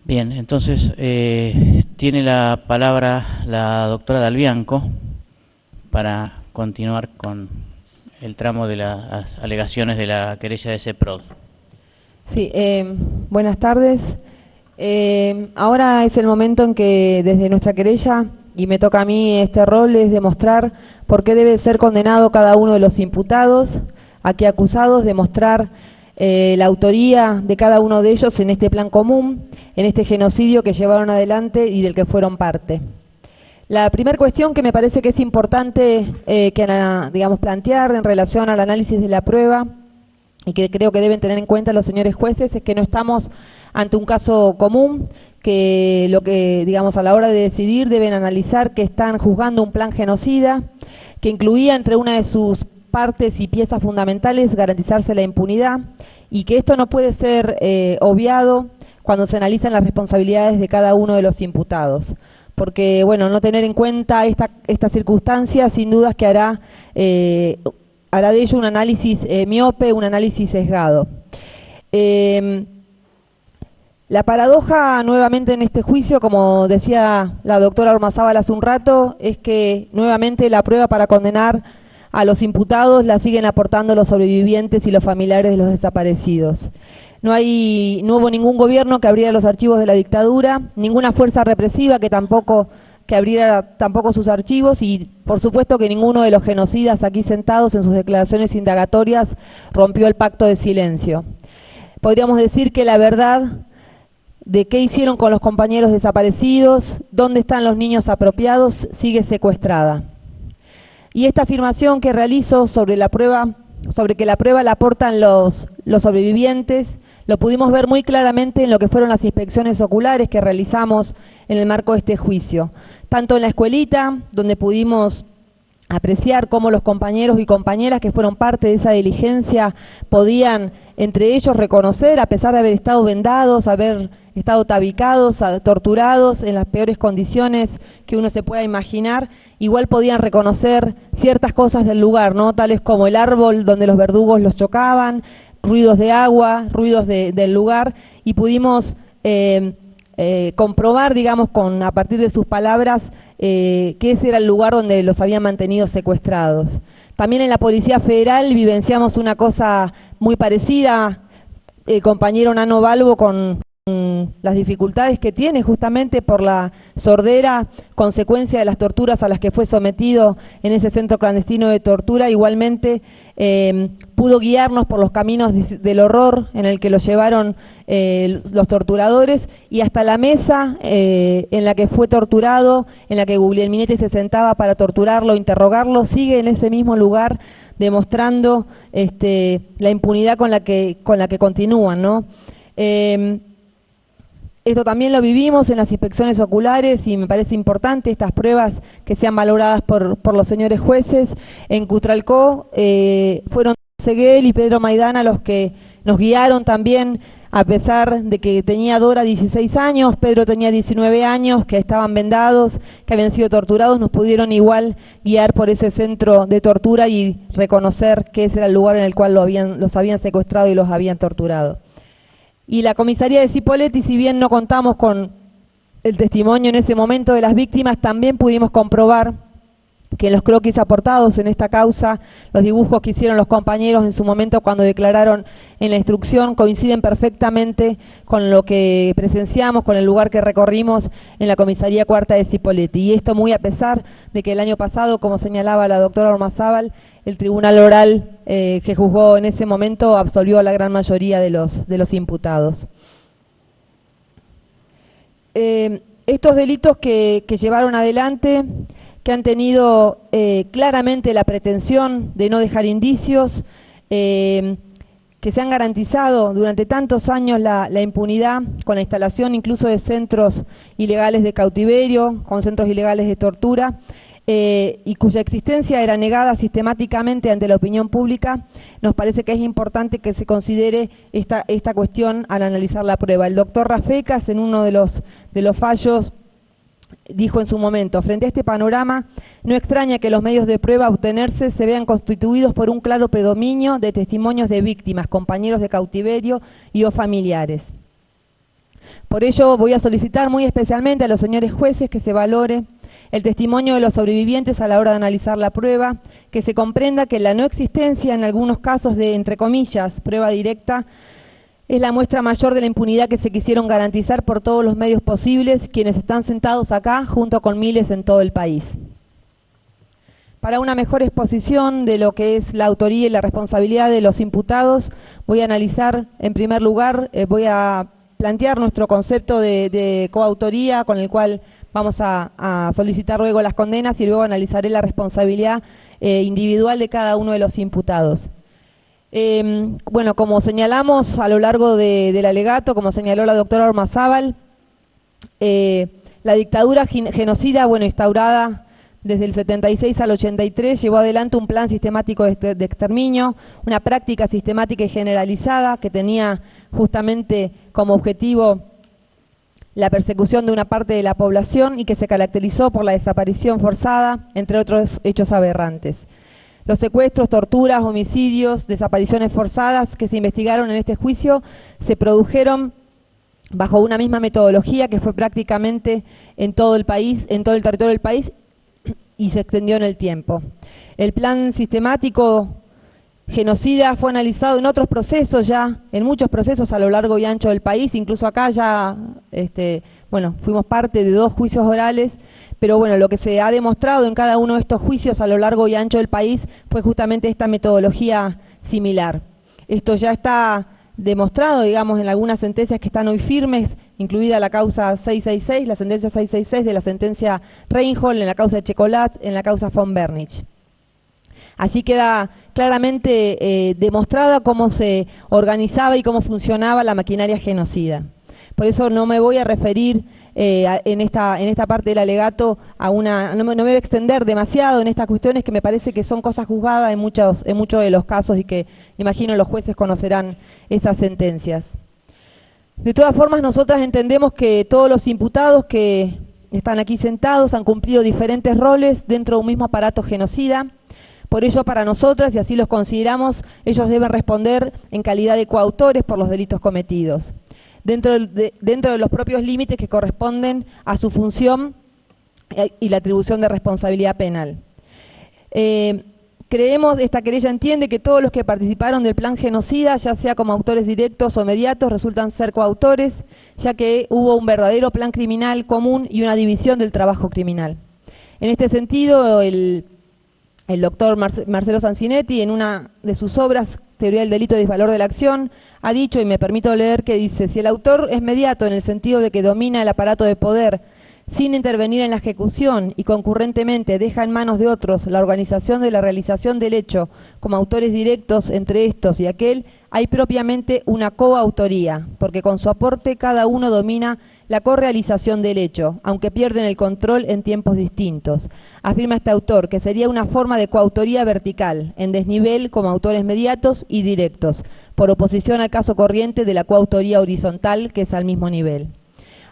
Bien, entonces tiene la palabra la doctora Dalbianco para continuar con el tramo de las alegaciones de la querella de CEPROD. Sí, buenas tardes. Ahora es el momento en que desde nuestra querella, y me toca a mí este rol, es demostrar por qué debe ser condenado cada uno de los imputados, aquí acusados, demostrar la autoría de cada uno de ellos en este plan común, en este genocidio que llevaron adelante y del que fueron parte. La primera cuestión que me parece que es importante plantear en relación al análisis de la prueba y que creo que deben tener en cuenta los señores jueces es que no estamos ante un caso común, que a la hora de decidir deben analizar que están juzgando un plan genocida que incluía entre una de sus partes y piezas fundamentales garantizarse la impunidad y que esto no puede ser obviado cuando se analizan las responsabilidades de cada uno de los imputados. Porque, bueno, no tener en cuenta esta circunstancia sin dudas que hará de ello un análisis miope, un análisis sesgado. La paradoja nuevamente en este juicio, como decía la doctora Ormazábal hace un rato, es que nuevamente la prueba para condenar a los imputados la siguen aportando los sobrevivientes y los familiares de los desaparecidos. No hubo ningún gobierno que abriera los archivos de la dictadura, ninguna fuerza represiva que abriera tampoco sus archivos y por supuesto que ninguno de los genocidas aquí sentados en sus declaraciones indagatorias rompió el pacto de silencio. Podríamos decir que la verdad de qué hicieron con los compañeros desaparecidos, dónde están los niños apropiados, sigue secuestrada. Y esta afirmación que realizo sobre que la prueba la aportan los sobrevivientes, lo pudimos ver muy claramente en lo que fueron las inspecciones oculares que realizamos en el marco de este juicio. Tanto en la escuelita, donde pudimos apreciar cómo los compañeros y compañeras que fueron parte de esa diligencia podían entre ellos reconocer, a pesar de haber estado vendados, haber estado tabicados, torturados en las peores condiciones que uno se pueda imaginar, igual podían reconocer ciertas cosas del lugar, ¿no? Tales como el árbol donde los verdugos los chocaban, ruidos de agua, ruidos del lugar, y pudimos comprobar, digamos, a partir de sus palabras, que ese era el lugar donde los habían mantenido secuestrados. También en la Policía Federal vivenciamos una cosa muy parecida, compañero Nano Balbo, con las dificultades que tiene justamente por la sordera consecuencia de las torturas a las que fue sometido en ese centro clandestino de tortura. Igualmente pudo guiarnos por los caminos del horror en el que lo llevaron los torturadores y hasta la mesa en la que fue torturado, en la que Guglielminetti se sentaba para torturarlo, interrogarlo, sigue en ese mismo lugar demostrando la impunidad con la que continúan, ¿no? Esto también lo vivimos en las inspecciones oculares y me parece importante estas pruebas que sean valoradas por los señores jueces. En Cutralcó fueron Seguel y Pedro Maidana los que nos guiaron también, a pesar de que tenía Dora 16 años, Pedro tenía 19 años, que estaban vendados, que habían sido torturados, nos pudieron igual guiar por ese centro de tortura y reconocer que ese era el lugar en el cual los habían secuestrado y los habían torturado. Y la comisaría de Cipolletti, si bien no contamos con el testimonio en ese momento de las víctimas, también pudimos comprobar que los croquis aportados en esta causa, los dibujos que hicieron los compañeros en su momento cuando declararon en la instrucción, coinciden perfectamente con lo que presenciamos, con el lugar que recorrimos en la comisaría cuarta de Cipolletti. Y esto muy a pesar de que el año pasado, como señalaba la doctora Ormazábal, el tribunal oral que juzgó en ese momento absolvió a la gran mayoría de los imputados. Estos delitos que llevaron adelante, que han tenido claramente la pretensión de no dejar indicios, que se han garantizado durante tantos años la impunidad con la instalación incluso de centros ilegales de cautiverio, con centros ilegales de tortura, y cuya existencia era negada sistemáticamente ante la opinión pública, nos parece que es importante que se considere esta cuestión al analizar la prueba. El doctor Rafecas, en uno de los fallos, dijo en su momento: frente a este panorama, no extraña que los medios de prueba a obtenerse se vean constituidos por un claro predominio de testimonios de víctimas, compañeros de cautiverio y o familiares. Por ello voy a solicitar muy especialmente a los señores jueces que se valore el testimonio de los sobrevivientes a la hora de analizar la prueba, que se comprenda que la no existencia en algunos casos de, entre comillas, prueba directa, es la muestra mayor de la impunidad que se quisieron garantizar por todos los medios posibles quienes están sentados acá junto con miles en todo el país. Para una mejor exposición de lo que es la autoría y la responsabilidad de los imputados, voy a analizar, en primer lugar, voy a plantear nuestro concepto de coautoría, con el cual vamos a solicitar luego las condenas y luego analizaré la responsabilidad individual de cada uno de los imputados. Bueno, como señalamos a lo largo del alegato, como señaló la doctora Ormazábal, la dictadura genocida, bueno, instaurada desde el 76 al 83, llevó adelante un plan sistemático de exterminio, una práctica sistemática y generalizada que tenía justamente como objetivo la persecución de una parte de la población y que se caracterizó por la desaparición forzada, entre otros hechos aberrantes. Los secuestros, torturas, homicidios, desapariciones forzadas que se investigaron en este juicio se produjeron bajo una misma metodología que fue prácticamente en todo el país, en todo el territorio del país, y se extendió en el tiempo. El plan sistemático genocida fue analizado en otros procesos ya, en muchos procesos a lo largo y ancho del país, incluso acá ya, bueno, fuimos parte de 2 juicios orales, pero bueno, lo que se ha demostrado en cada uno de estos juicios a lo largo y ancho del país fue justamente esta metodología similar. Esto ya está demostrado, digamos, en algunas sentencias que están hoy firmes, incluida la causa 666, la sentencia 666 de la sentencia Reinhold, en la causa de Checolat, en la causa von Bernich. Allí queda claramente demostrada cómo se organizaba y cómo funcionaba la maquinaria genocida. Por eso no me voy a referir en esta parte del alegato no me voy a extender demasiado en estas cuestiones que me parece que son cosas juzgadas en muchos de los casos y que imagino los jueces conocerán esas sentencias. De todas formas, nosotras entendemos que todos los imputados que están aquí sentados han cumplido diferentes roles dentro de un mismo aparato genocida. Por ello, para nosotras, y así los consideramos, ellos deben responder en calidad de coautores por los delitos cometidos, dentro de los propios límites que corresponden a su función y la atribución de responsabilidad penal. Creemos, esta querella entiende que todos los que participaron del plan genocida, ya sea como autores directos o mediatos, resultan ser coautores, ya que hubo un verdadero plan criminal común y una división del trabajo criminal. En este sentido, el doctor Marcelo Sancinetti, en una de sus obras, Teoría del delito y desvalor de la acción, ha dicho, y me permito leer, que dice: si el autor es mediato en el sentido de que domina el aparato de poder sin intervenir en la ejecución y concurrentemente deja en manos de otros la organización de la realización del hecho como autores directos entre estos y aquel, hay propiamente una coautoría, porque con su aporte cada uno domina la correalización del hecho, aunque pierden el control en tiempos distintos. Afirma este autor que sería una forma de coautoría vertical, en desnivel como autores mediatos y directos, por oposición al caso corriente de la coautoría horizontal, que es al mismo nivel.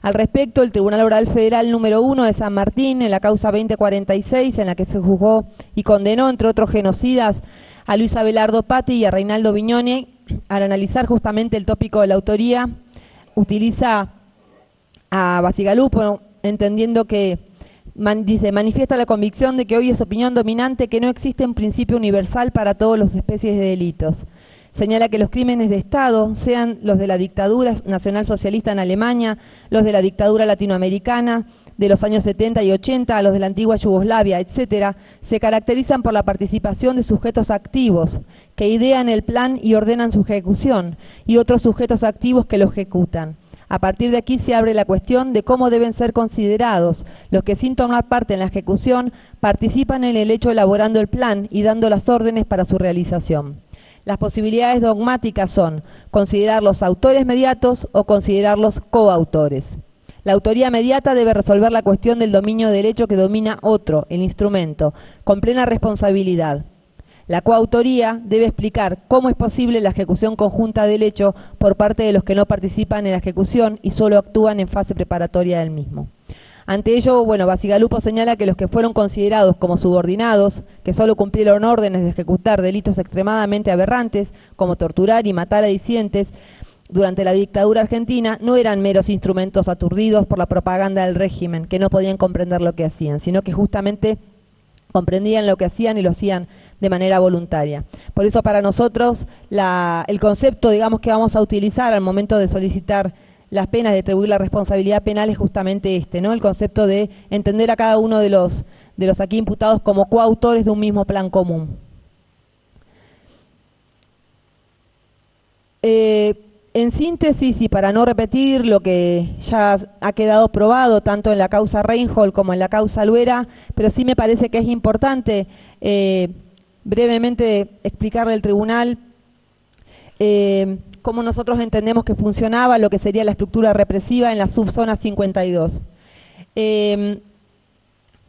Al respecto, el Tribunal Oral Federal número 1 de San Martín, en la causa 2046, en la que se juzgó y condenó, entre otros genocidas, a Luis Abelardo Patti y a Reinaldo Viñone, al analizar justamente el tópico de la autoría, utiliza a Bacigalupo, entendiendo que, dice, manifiesta la convicción de que hoy es opinión dominante que no existe un principio universal para todas las especies de delitos. Señala que los crímenes de Estado, sean los de la dictadura nacionalsocialista en Alemania, los de la dictadura latinoamericana de los años 70 y 80, los de la antigua Yugoslavia, etcétera, se caracterizan por la participación de sujetos activos que idean el plan y ordenan su ejecución, y otros sujetos activos que lo ejecutan. A partir de aquí se abre la cuestión de cómo deben ser considerados los que, sin tomar parte en la ejecución, participan en el hecho elaborando el plan y dando las órdenes para su realización. Las posibilidades dogmáticas son considerarlos autores mediatos o considerarlos coautores. La autoría mediata debe resolver la cuestión del dominio del hecho que domina otro, el instrumento, con plena responsabilidad. La coautoría debe explicar cómo es posible la ejecución conjunta del hecho por parte de los que no participan en la ejecución y solo actúan en fase preparatoria del mismo. Ante ello, bueno, Bacigalupo señala que los que fueron considerados como subordinados, que solo cumplieron órdenes de ejecutar delitos extremadamente aberrantes, como torturar y matar a disidentes, durante la dictadura argentina no eran meros instrumentos aturdidos por la propaganda del régimen, que no podían comprender lo que hacían, sino que justamente comprendían lo que hacían y lo hacían de manera voluntaria. Por eso para nosotros el concepto, digamos, que vamos a utilizar al momento de solicitar las penas, de atribuir la responsabilidad penal, es justamente este, ¿no? El concepto de entender a cada uno de los aquí imputados como coautores de un mismo plan común. En síntesis, y para no repetir lo que ya ha quedado probado tanto en la causa Reinhold como en la causa Luera, pero sí me parece que es importante brevemente explicarle al tribunal cómo nosotros entendemos que funcionaba lo que sería la estructura represiva en la subzona 52.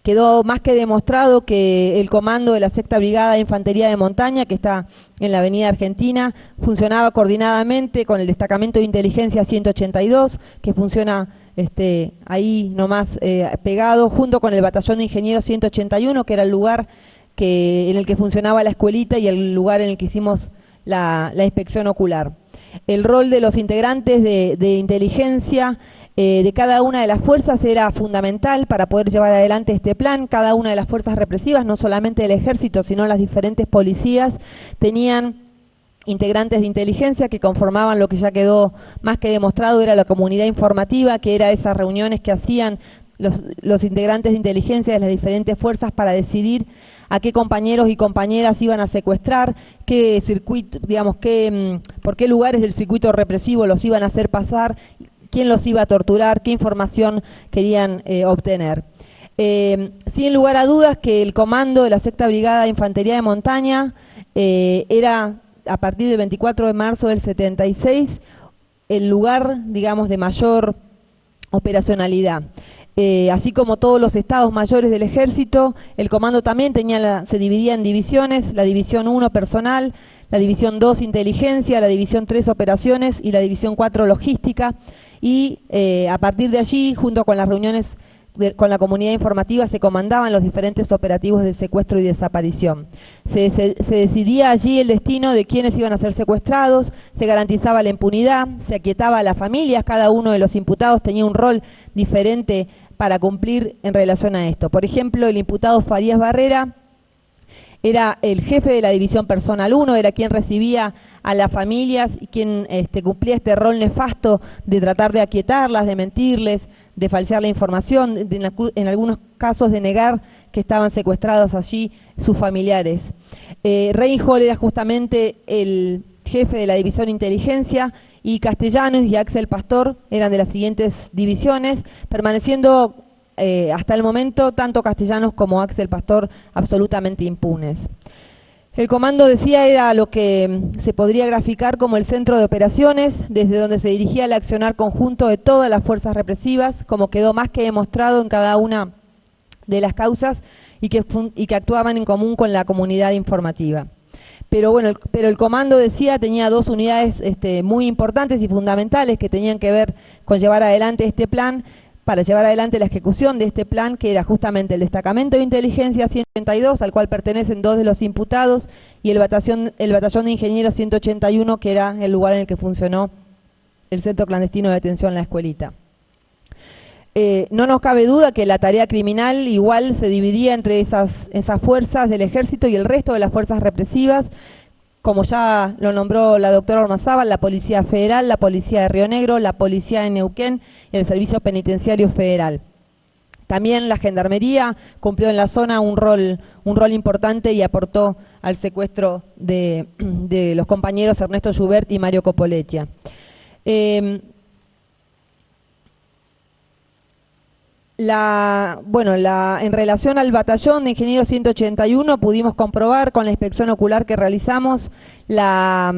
Quedó más que demostrado que el comando de la Sexta Brigada de Infantería de Montaña, que está en la Avenida Argentina, funcionaba coordinadamente con el Destacamento de Inteligencia 182, que funciona ahí nomás pegado, junto con el Batallón de Ingenieros 181, que era el lugar en el que funcionaba la escuelita y el lugar en el que hicimos la inspección ocular. El rol de los integrantes de inteligencia de cada una de las fuerzas era fundamental para poder llevar adelante este plan. Cada una de las fuerzas represivas, no solamente el ejército, sino las diferentes policías, tenían integrantes de inteligencia que conformaban lo que ya quedó más que demostrado, era la comunidad informativa, que era esas reuniones que hacían los integrantes de inteligencia de las diferentes fuerzas para decidir a qué compañeros y compañeras iban a secuestrar, qué circuito, digamos, por qué lugares del circuito represivo los iban a hacer pasar, quién los iba a torturar, qué información querían obtener. Sin lugar a dudas que el comando de la Sexta Brigada de Infantería de Montaña era, a partir del 24 de marzo del 76, el lugar, digamos, de mayor operacionalidad. Así como todos los estados mayores del ejército, el comando también se dividía en divisiones: la división 1 personal, la división 2 inteligencia, la división 3 operaciones y la división 4 logística. Y a partir de allí, junto con las reuniones con la comunidad informativa, se comandaban los diferentes operativos de secuestro y desaparición. Se decidía allí el destino de quienes iban a ser secuestrados, se garantizaba la impunidad, se aquietaba a las familias, cada uno de los imputados tenía un rol diferente para cumplir en relación a esto. Por ejemplo, el imputado Farías Barrera era el jefe de la división personal 1, era quien recibía a las familias y quien cumplía este rol nefasto de tratar de aquietarlas, de mentirles, de falsear la información, en algunos casos de negar que estaban secuestrados allí sus familiares. Reinhold era justamente el jefe de la división inteligencia, y Castellanos y Axel Pastor eran de las siguientes divisiones, permaneciendo hasta el momento tanto Castellanos como Axel Pastor absolutamente impunes. El comando, decía, era lo que se podría graficar como el centro de operaciones, desde donde se dirigía el accionar conjunto de todas las fuerzas represivas, como quedó más que demostrado en cada una de las causas, y que actuaban en común con la comunidad informativa. Pero bueno, el comando, decía, tenía dos unidades muy importantes y fundamentales que tenían que ver con llevar adelante este plan, para llevar adelante la ejecución de este plan, que era justamente el Destacamento de Inteligencia 182, al cual pertenecen dos de los imputados, y el Batallón de Ingenieros 181, que era el lugar en el que funcionó el centro clandestino de detención La Escuelita. No nos cabe duda que la tarea criminal igual se dividía entre esas fuerzas del ejército y el resto de las fuerzas represivas, como ya lo nombró la doctora Ormazábal, la Policía Federal, la Policía de Río Negro, la Policía de Neuquén y el Servicio Penitenciario Federal. También la Gendarmería cumplió en la zona un rol importante y aportó al secuestro de los compañeros Ernesto Schubert y Mario Copoletia. En relación al batallón de Ingenieros 181, pudimos comprobar con la inspección ocular que realizamos la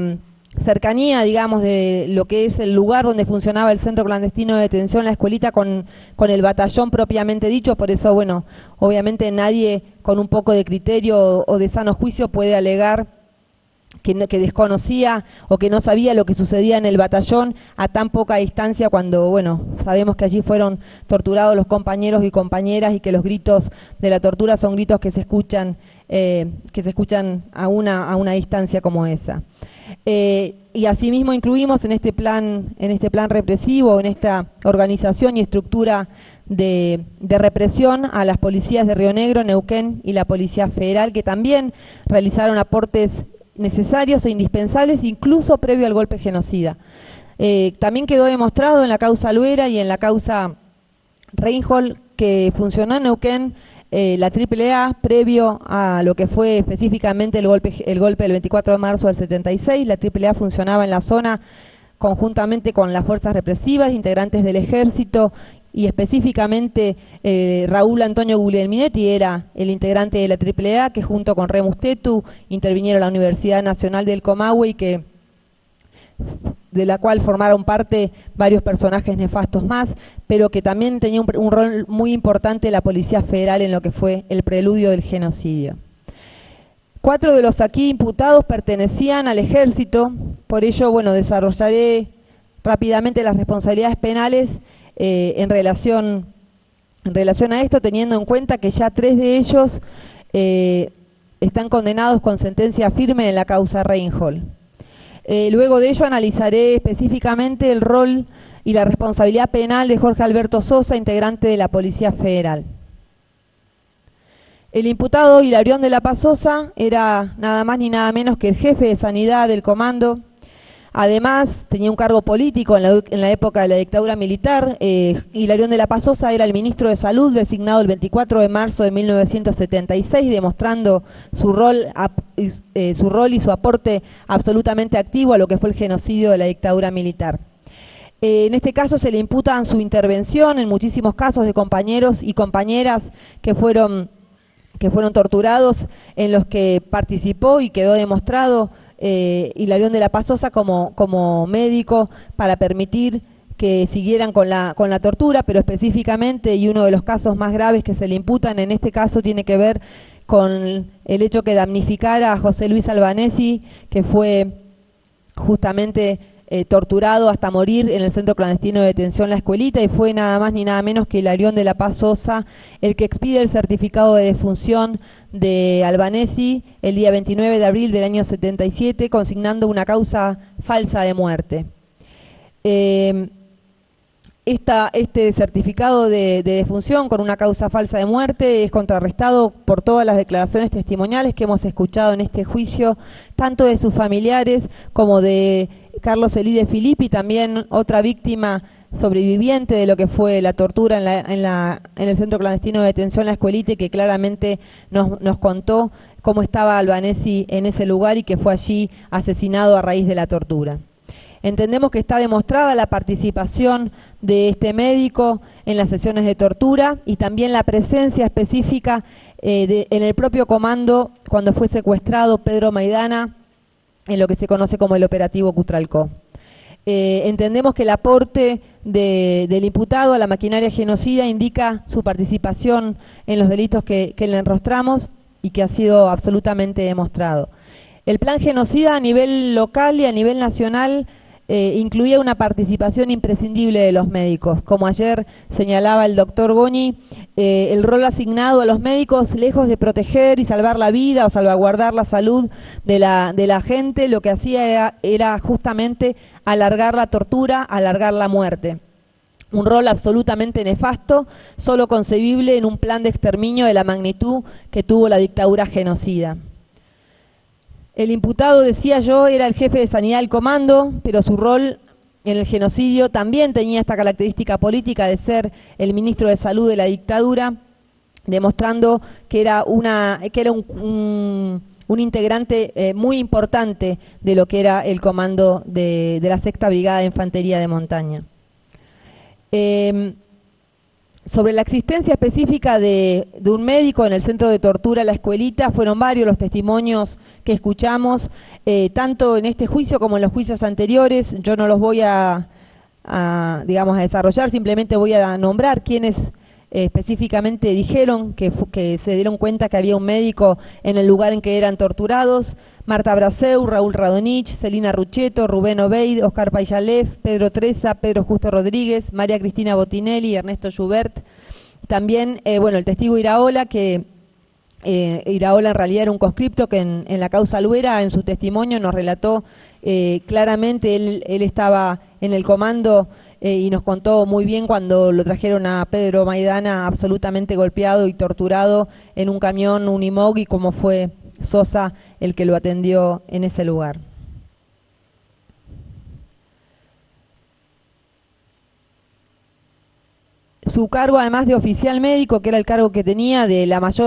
cercanía, digamos, de lo que es el lugar donde funcionaba el centro clandestino de detención La Escuelita con el batallón propiamente dicho. Por eso, bueno, obviamente nadie con un poco de criterio o de sano juicio puede alegar que desconocía o que no sabía lo que sucedía en el batallón a tan poca distancia, cuando, bueno, sabemos que allí fueron torturados los compañeros y compañeras, y que los gritos de la tortura son gritos que se escuchan a una distancia como esa. Y asimismo incluimos en este plan represivo, en esta organización y estructura de represión a las policías de Río Negro, Neuquén y la Policía Federal, que también realizaron aportes necesarios e indispensables, incluso previo al golpe genocida. También quedó demostrado en la causa Albuera y en la causa Reinhold que funcionó en Neuquén la AAA previo a lo que fue específicamente el golpe del 24 de marzo del 76. La AAA funcionaba en la zona conjuntamente con las fuerzas represivas, integrantes del ejército, y específicamente Raúl Antonio Guglielminetti era el integrante de la AAA, que junto con Remus Tetu intervinieron a la Universidad Nacional del Comahue y de la cual formaron parte varios personajes nefastos más, pero que también tenía un rol muy importante la Policía Federal en lo que fue el preludio del genocidio. 4 de los aquí imputados pertenecían al ejército, por ello, bueno, desarrollaré rápidamente las responsabilidades penales en relación a esto, teniendo en cuenta que ya 3 de ellos están condenados con sentencia firme en la causa Reinhold. Luego de ello analizaré específicamente el rol y la responsabilidad penal de Jorge Alberto Sosa, integrante de la Policía Federal. El imputado Hilarión de la Paz Sosa era nada más ni nada menos que el jefe de sanidad del comando. Además, tenía un cargo político en la época de la dictadura militar. Hilarión de la Paz Sosa era el ministro de Salud designado el 24 de marzo de 1976, demostrando su rol y su aporte absolutamente activo a lo que fue el genocidio de la dictadura militar. En este caso se le imputan su intervención en muchísimos casos de compañeros y compañeras que fueron torturados, en los que participó y quedó demostrado Hilarión de la Paz Sosa como médico para permitir que siguieran con la tortura, pero específicamente, y uno de los casos más graves que se le imputan en este caso tiene que ver con el hecho que damnificara a José Luis Albanesi, que fue justamente torturado hasta morir en el centro clandestino de detención La Escuelita, y fue nada más ni nada menos que Hilarión de la Paz Sosa el que expide el certificado de defunción de Albanesi el día 29 de abril del año 77, consignando una causa falsa de muerte. Este certificado de defunción con una causa falsa de muerte es contrarrestado por todas las declaraciones testimoniales que hemos escuchado en este juicio, tanto de sus familiares como de Carlos Elide Filippi, también otra víctima sobreviviente de lo que fue la tortura en el centro clandestino de detención La Escuelita, que claramente nos contó cómo estaba Albanesi en ese lugar y que fue allí asesinado a raíz de la tortura. Entendemos que está demostrada la participación de este médico en las sesiones de tortura y también la presencia específica en el propio comando cuando fue secuestrado Pedro Maidana en lo que se conoce como el operativo Cutralcó. Entendemos que el aporte del imputado a la maquinaria genocida indica su participación en los delitos que le enrostramos y que ha sido absolutamente demostrado. El plan genocida a nivel local y a nivel nacional incluía una participación imprescindible de los médicos. Como ayer señalaba el doctor Goñi, el rol asignado a los médicos, lejos de proteger y salvar la vida o salvaguardar la salud de la gente, lo que hacía era justamente alargar la tortura, alargar la muerte. Un rol absolutamente nefasto, solo concebible en un plan de exterminio de la magnitud que tuvo la dictadura genocida. El imputado, decía yo, era el jefe de sanidad del comando, pero su rol en el genocidio también tenía esta característica política de ser el ministro de Salud de la dictadura, demostrando que era un integrante muy importante de lo que era el comando de la Sexta Brigada de Infantería de Montaña. Sobre la existencia específica de un médico en el centro de tortura La Escuelita, fueron varios los testimonios que escuchamos, tanto en este juicio como en los juicios anteriores. Yo no los voy a desarrollar, simplemente voy a nombrar quienes específicamente dijeron que se dieron cuenta que había un médico en el lugar en que eran torturados: Marta Braseu, Raúl Radonich, Celina Rucheto, Rubén Obeid, Oscar Payalev, Pedro Treza, Pedro Justo Rodríguez, María Cristina Botinelli, Ernesto Schubert. También, el testigo Iraola, que Iraola en realidad era un conscripto que en la causa Albuera, en su testimonio nos relató Claramente él estaba en el comando y nos contó muy bien cuando lo trajeron a Pedro Maidana absolutamente golpeado y torturado en un camión Unimog, y cómo fue Sosa el que lo atendió en ese lugar. Su cargo, además de oficial médico, que era el cargo que tenía de la más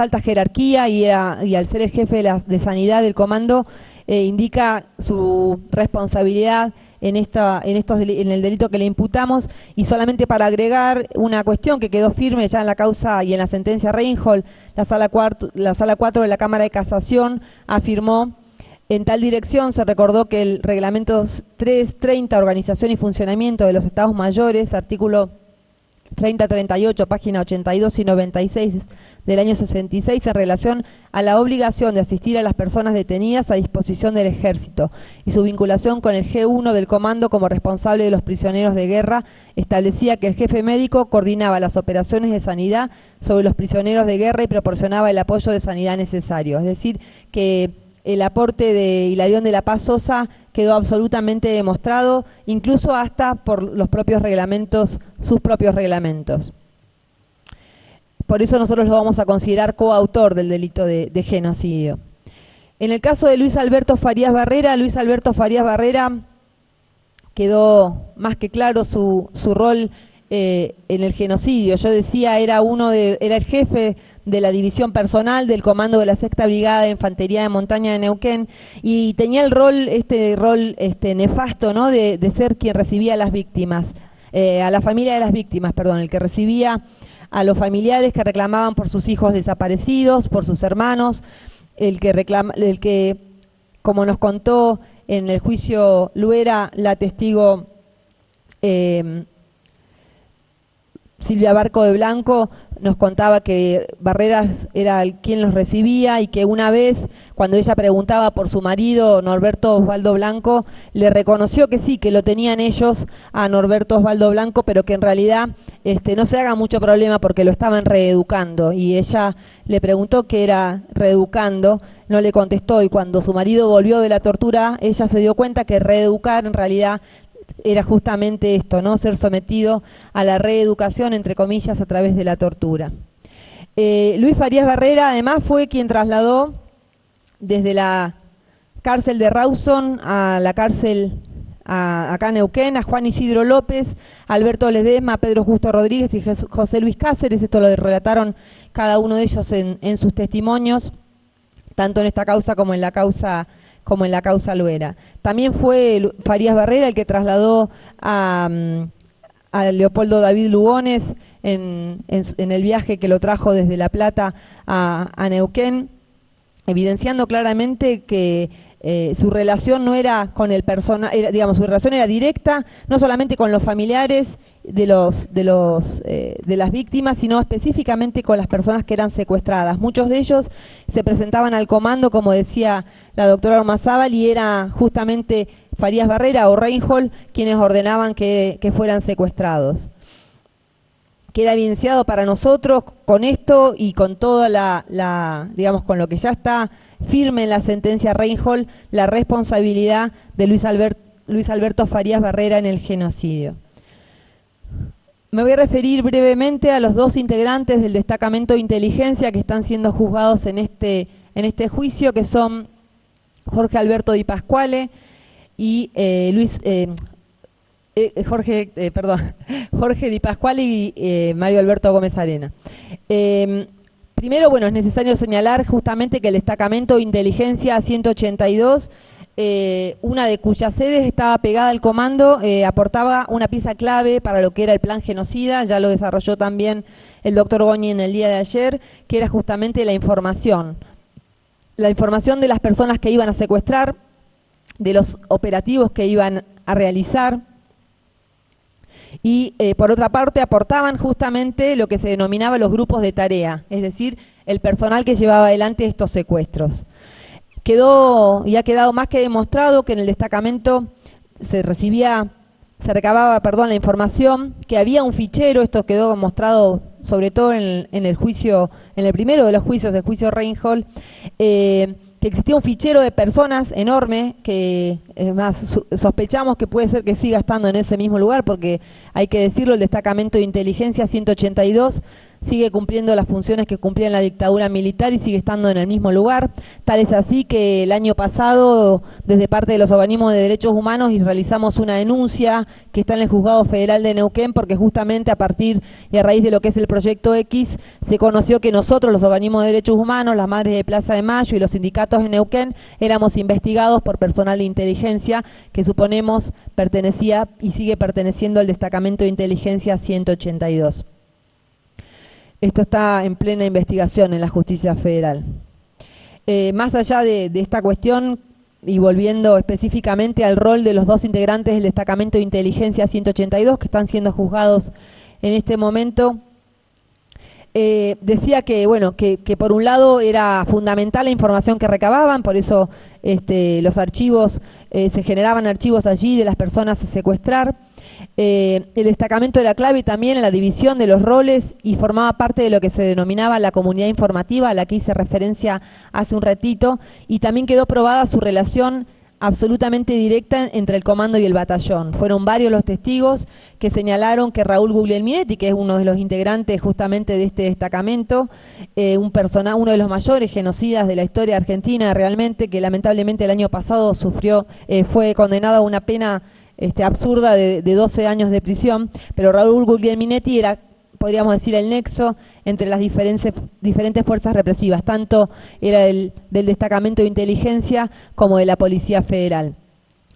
alta jerarquía, y al ser el jefe de sanidad del comando, indica su responsabilidad en el delito que le imputamos. Y solamente para agregar una cuestión que quedó firme ya en la causa y en la sentencia Reinhold, la sala 4 de la Cámara de Casación afirmó: en tal dirección se recordó que el reglamento 330, Organización y Funcionamiento de los Estados Mayores, artículo 3038, página 82 y 96 del año 66, en relación a la obligación de asistir a las personas detenidas a disposición del Ejército y su vinculación con el G1 del Comando como responsable de los prisioneros de guerra, establecía que el jefe médico coordinaba las operaciones de sanidad sobre los prisioneros de guerra y proporcionaba el apoyo de sanidad necesario. Es decir, que el aporte de Hilarión de la Paz Sosa quedó absolutamente demostrado, incluso hasta por los propios reglamentos, sus propios reglamentos. Por eso nosotros lo vamos a considerar coautor del delito de genocidio. En el caso de Luis Alberto Farías Barrera, quedó más que claro su rol en el genocidio. Yo decía, era el jefe de la división personal del comando de la 6ª Brigada de Infantería de Montaña de Neuquén, y tenía el rol nefasto, ¿no?, de ser quien recibía a las víctimas, a la familia de las víctimas, perdón, el que recibía a los familiares que reclamaban por sus hijos desaparecidos, por sus hermanos, el que, como nos contó en el juicio Luera la testigo Silvia Barco de Blanco, nos contaba que Barreras era quien los recibía, y que una vez, cuando ella preguntaba por su marido, Norberto Osvaldo Blanco, le reconoció que sí, que lo tenían ellos a Norberto Osvaldo Blanco, pero que en realidad no se haga mucho problema porque lo estaban reeducando. Y ella le preguntó qué era reeducando, no le contestó, y cuando su marido volvió de la tortura, ella se dio cuenta que reeducar en realidad era justamente esto, ¿no?, ser sometido a la reeducación, entre comillas, a través de la tortura. Luis Farías Barrera, además, fue quien trasladó desde la cárcel de Rawson a la cárcel acá en Neuquén a Juan Isidro López, Alberto Ledesma, Pedro Justo Rodríguez y José Luis Cáceres. Esto lo relataron cada uno de ellos en sus testimonios, tanto en esta causa como en la causa Luera. También fue Farías Barrera el que trasladó a Leopoldo David Lugones en el viaje que lo trajo desde La Plata a Neuquén, evidenciando claramente que su relación no era con el personal, su relación era directa, no solamente con los familiares de las víctimas, sino específicamente con las personas que eran secuestradas. Muchos de ellos se presentaban al comando, como decía la doctora Ormazábal, y era justamente Farías Barrera o Reinhold quienes ordenaban que fueran secuestrados. Queda evidenciado para nosotros con esto y con toda con lo que ya está firme en la sentencia Reinhold, la responsabilidad de Luis Alberto Farías Barrera en el genocidio. Me voy a referir brevemente a los dos integrantes del destacamento de inteligencia que están siendo juzgados en este juicio, que son Jorge Alberto Di Pasquale y Jorge Di Pasquale y Mario Alberto Gómez Arena. Primero, es necesario señalar justamente que el destacamento de inteligencia 182, una de cuyas sedes estaba pegada al comando, aportaba una pieza clave para lo que era el plan genocida. Ya lo desarrolló también el doctor Goñi en el día de ayer, que era justamente la información de las personas que iban a secuestrar, de los operativos que iban a realizar, y por otra parte aportaban justamente lo que se denominaba los grupos de tarea, es decir, el personal que llevaba adelante estos secuestros. Ha quedado más que demostrado que en el destacamento se recababa la información, que había un fichero. Esto quedó mostrado sobre todo en el juicio, en el primero de los juicios, el juicio Reinhold, que existía un fichero de personas enorme, que es más, sospechamos que puede ser que siga estando en ese mismo lugar, porque hay que decirlo, el destacamento de inteligencia 182 sigue cumpliendo las funciones que cumplía en la dictadura militar y sigue estando en el mismo lugar. Tal es así que el año pasado, desde parte de los organismos de derechos humanos, realizamos una denuncia que está en el Juzgado Federal de Neuquén, porque justamente a partir y a raíz de lo que es el Proyecto X, se conoció que nosotros, los organismos de derechos humanos, las Madres de Plaza de Mayo y los sindicatos de Neuquén, éramos investigados por personal de inteligencia que suponemos pertenecía y sigue perteneciendo al destacamento de inteligencia 182. Esto está en plena investigación en la justicia federal. Más allá de esta cuestión, y volviendo específicamente al rol de los dos integrantes del destacamento de inteligencia 182 que están siendo juzgados en este momento, decía que, bueno, que por un lado era fundamental la información que recababan, por eso los archivos, se generaban archivos allí de las personas a secuestrar. El destacamento era clave también en la división de los roles y formaba parte de lo que se denominaba la comunidad informativa, a la que hice referencia hace un ratito, y también quedó probada su relación absolutamente directa entre el comando y el batallón. Fueron varios los testigos que señalaron que Raúl Guglielminetti, que es uno de los integrantes justamente de este destacamento, uno de los mayores genocidas de la historia argentina realmente, que lamentablemente el año pasado fue condenado a una pena absurda de 12 años de prisión, pero Raúl Guglielminetti era, podríamos decir, el nexo entre las diferentes fuerzas represivas, tanto era del destacamento de inteligencia como de la Policía Federal.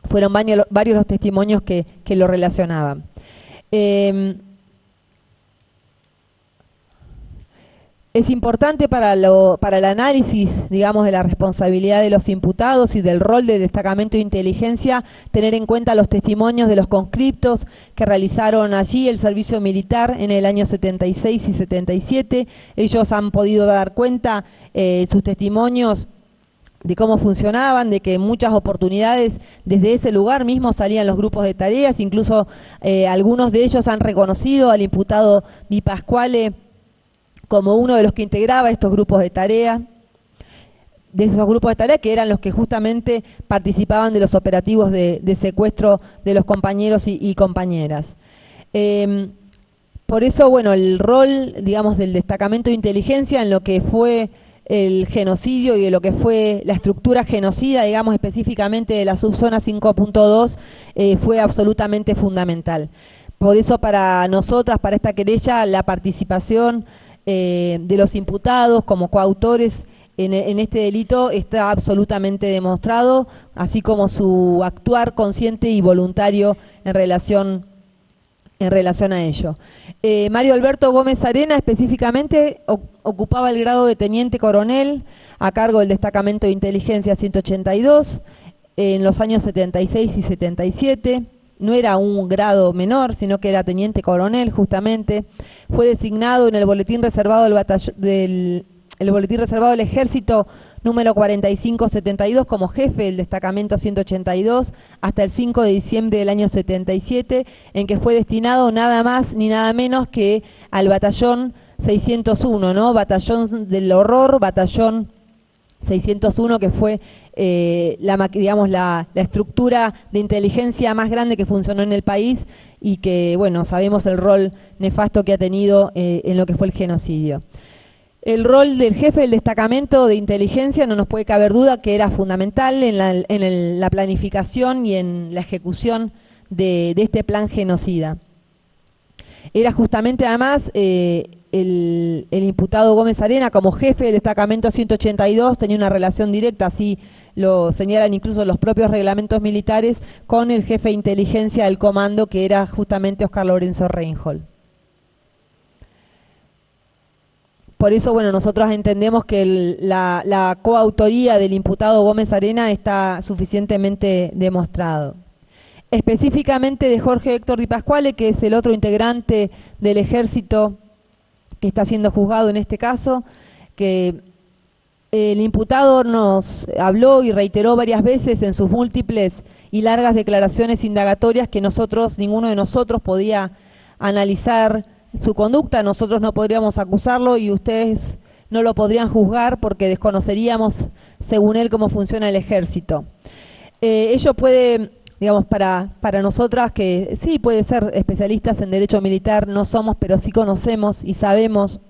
Fueron varios los testimonios que lo relacionaban. Es importante para el análisis, digamos, de la responsabilidad de los imputados y del rol del destacamento de inteligencia, tener en cuenta los testimonios de los conscriptos que realizaron allí el servicio militar en el año 76 y 77. Ellos han podido dar cuenta, sus testimonios, de cómo funcionaban, de que en muchas oportunidades desde ese lugar mismo salían los grupos de tareas, incluso algunos de ellos han reconocido al imputado Di Pasquale como uno de los que integraba estos grupos de tarea, que eran los que justamente participaban de los operativos de secuestro de los compañeros y compañeras. Por eso, bueno, el rol, digamos, del destacamento de inteligencia en lo que fue el genocidio y de lo que fue la estructura genocida, digamos, específicamente de la subzona 5.2, fue absolutamente fundamental. Por eso para nosotras, para esta querella, la participación de los imputados como coautores en este delito está absolutamente demostrado, así como su actuar consciente y voluntario en relación a ello. Mario Alberto Gómez Arena específicamente ocupaba el grado de teniente coronel a cargo del destacamento de inteligencia 182 en los años 76 y 77. No era un grado menor, sino que era teniente coronel justamente. Fue designado en el boletín reservado del Ejército número 4572 como jefe del destacamento 182 hasta el 5 de diciembre del año 77, en que fue destinado nada más ni nada menos que al batallón 601, ¿no? Batallón del horror, batallón 601, que fue la estructura de inteligencia más grande que funcionó en el país y que, bueno, sabemos el rol nefasto que ha tenido en lo que fue el genocidio. El rol del jefe del destacamento de inteligencia no nos puede caber duda que era fundamental en la planificación y en la ejecución de este plan genocida. Era justamente además el imputado Gómez Arena como jefe del destacamento 182 tenía una relación directa, así lo señalan incluso los propios reglamentos militares, con el jefe de inteligencia del comando, que era justamente Oscar Lorenzo Reinhold. Por eso, bueno, nosotros entendemos que la coautoría del imputado Gómez Arena está suficientemente demostrado. Específicamente de Jorge Héctor Di Pasquale, que es el otro integrante del ejército que está siendo juzgado en este caso, que el imputado nos habló y reiteró varias veces en sus múltiples y largas declaraciones indagatorias que ninguno de nosotros podía analizar su conducta, nosotros no podríamos acusarlo y ustedes no lo podrían juzgar porque desconoceríamos, según él, cómo funciona el ejército. Ello puede, digamos, para nosotras que sí puede ser especialistas en derecho militar, no somos, pero sí conocemos y sabemos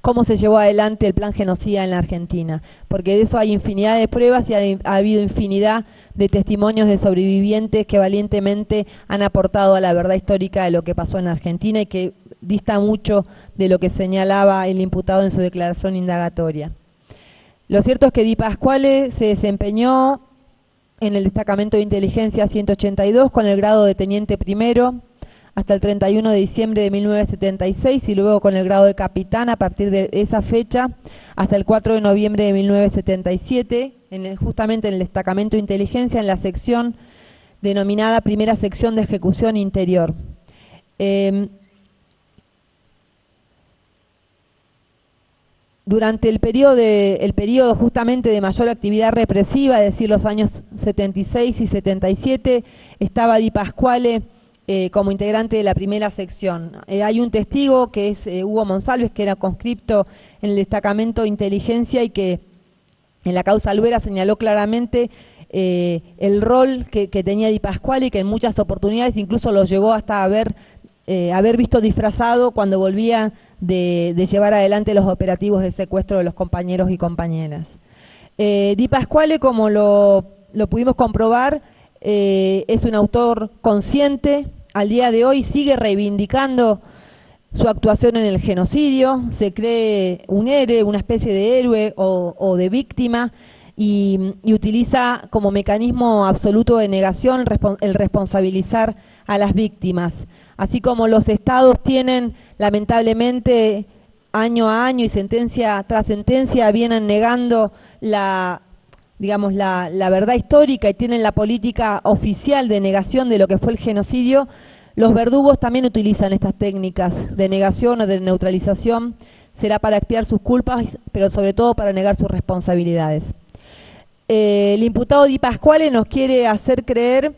cómo se llevó adelante el plan genocida en la Argentina, porque de eso hay infinidad de pruebas y ha habido infinidad de testimonios de sobrevivientes que valientemente han aportado a la verdad histórica de lo que pasó en Argentina y que dista mucho de lo que señalaba el imputado en su declaración indagatoria. Lo cierto es que Di Pasquale se desempeñó en el destacamento de inteligencia 182 con el grado de teniente primero hasta el 31 de diciembre de 1976 y luego con el grado de capitán a partir de esa fecha hasta el 4 de noviembre de 1977, justamente en el destacamento de inteligencia en la sección denominada Primera Sección de Ejecución Interior. Durante el periodo justamente de mayor actividad represiva, es decir, los años 76 y 77, estaba Di Pasquale como integrante de la primera sección. Hay un testigo que es Hugo Monsalves, que era conscripto en el destacamento de inteligencia y que en la causa Albuera señaló claramente el rol que tenía Di Pasquale y que en muchas oportunidades incluso lo llegó hasta haber visto disfrazado cuando volvía de llevar adelante los operativos de secuestro de los compañeros y compañeras. Di Pasquale, como lo pudimos comprobar, es un autor consciente. Al día de hoy sigue reivindicando su actuación en el genocidio, se cree un héroe, una especie de héroe o de víctima y utiliza como mecanismo absoluto de negación el responsabilizar a las víctimas. Así como los estados tienen lamentablemente año a año y sentencia tras sentencia vienen negando la verdad histórica y tienen la política oficial de negación de lo que fue el genocidio, los verdugos también utilizan estas técnicas de negación o de neutralización, será para expiar sus culpas, pero sobre todo para negar sus responsabilidades. El imputado Di Pasquale nos quiere hacer creer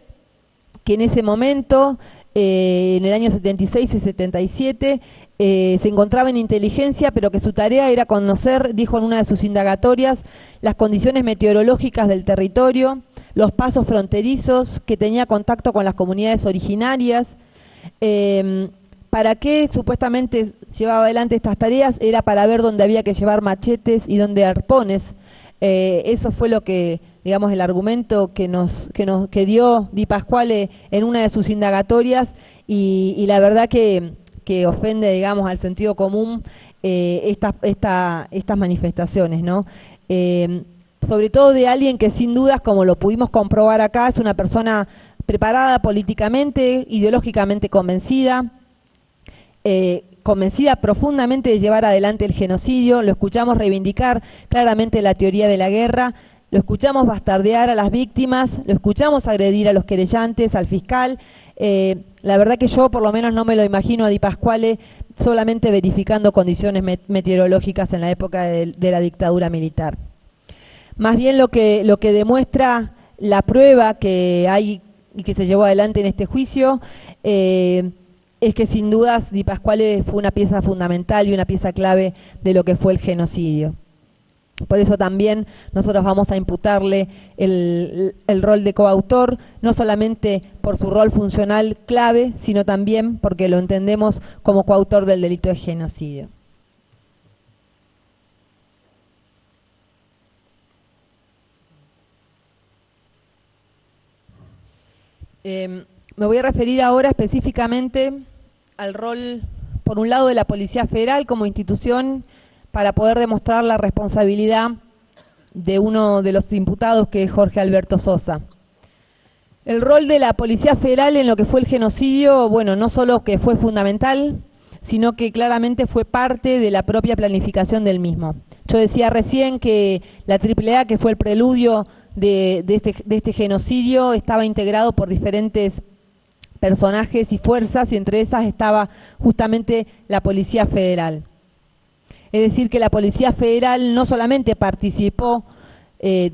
que en ese momento, en el año 76 y 77, se encontraba en inteligencia, pero que su tarea era conocer, dijo en una de sus indagatorias, las condiciones meteorológicas del territorio, los pasos fronterizos, que tenía contacto con las comunidades originarias. ¿Para qué supuestamente llevaba adelante estas tareas? Era para ver dónde había que llevar machetes y dónde arpones. Eso fue lo que, digamos, el argumento que dio Di Pasquale en una de sus indagatorias y la verdad que ofende, digamos, al sentido común estas manifestaciones, ¿no? Sobre todo de alguien que sin dudas, como lo pudimos comprobar acá, es una persona preparada políticamente, ideológicamente convencida, convencida profundamente de llevar adelante el genocidio. Lo escuchamos reivindicar claramente la teoría de la guerra, lo escuchamos bastardear a las víctimas, lo escuchamos agredir a los querellantes, al fiscal. La verdad que yo por lo menos no me lo imagino a Di Pasquale solamente verificando condiciones meteorológicas en la época de la dictadura militar. Más bien lo que demuestra la prueba que hay y que se llevó adelante en este juicio es que sin dudas Di Pasquale fue una pieza fundamental y una pieza clave de lo que fue el genocidio. Por eso también nosotros vamos a imputarle el rol de coautor, no solamente por su rol funcional clave, sino también porque lo entendemos como coautor del delito de genocidio. Me voy a referir ahora específicamente al rol, por un lado, de la Policía Federal como institución para poder demostrar la responsabilidad de uno de los imputados, que es Jorge Alberto Sosa. El rol de la Policía Federal en lo que fue el genocidio, bueno, no solo que fue fundamental, sino que claramente fue parte de la propia planificación del mismo. Yo decía recién que la AAA, que fue el preludio de este genocidio, estaba integrado por diferentes personajes y fuerzas, y entre esas estaba justamente la Policía Federal. Es decir, que la Policía Federal no solamente participó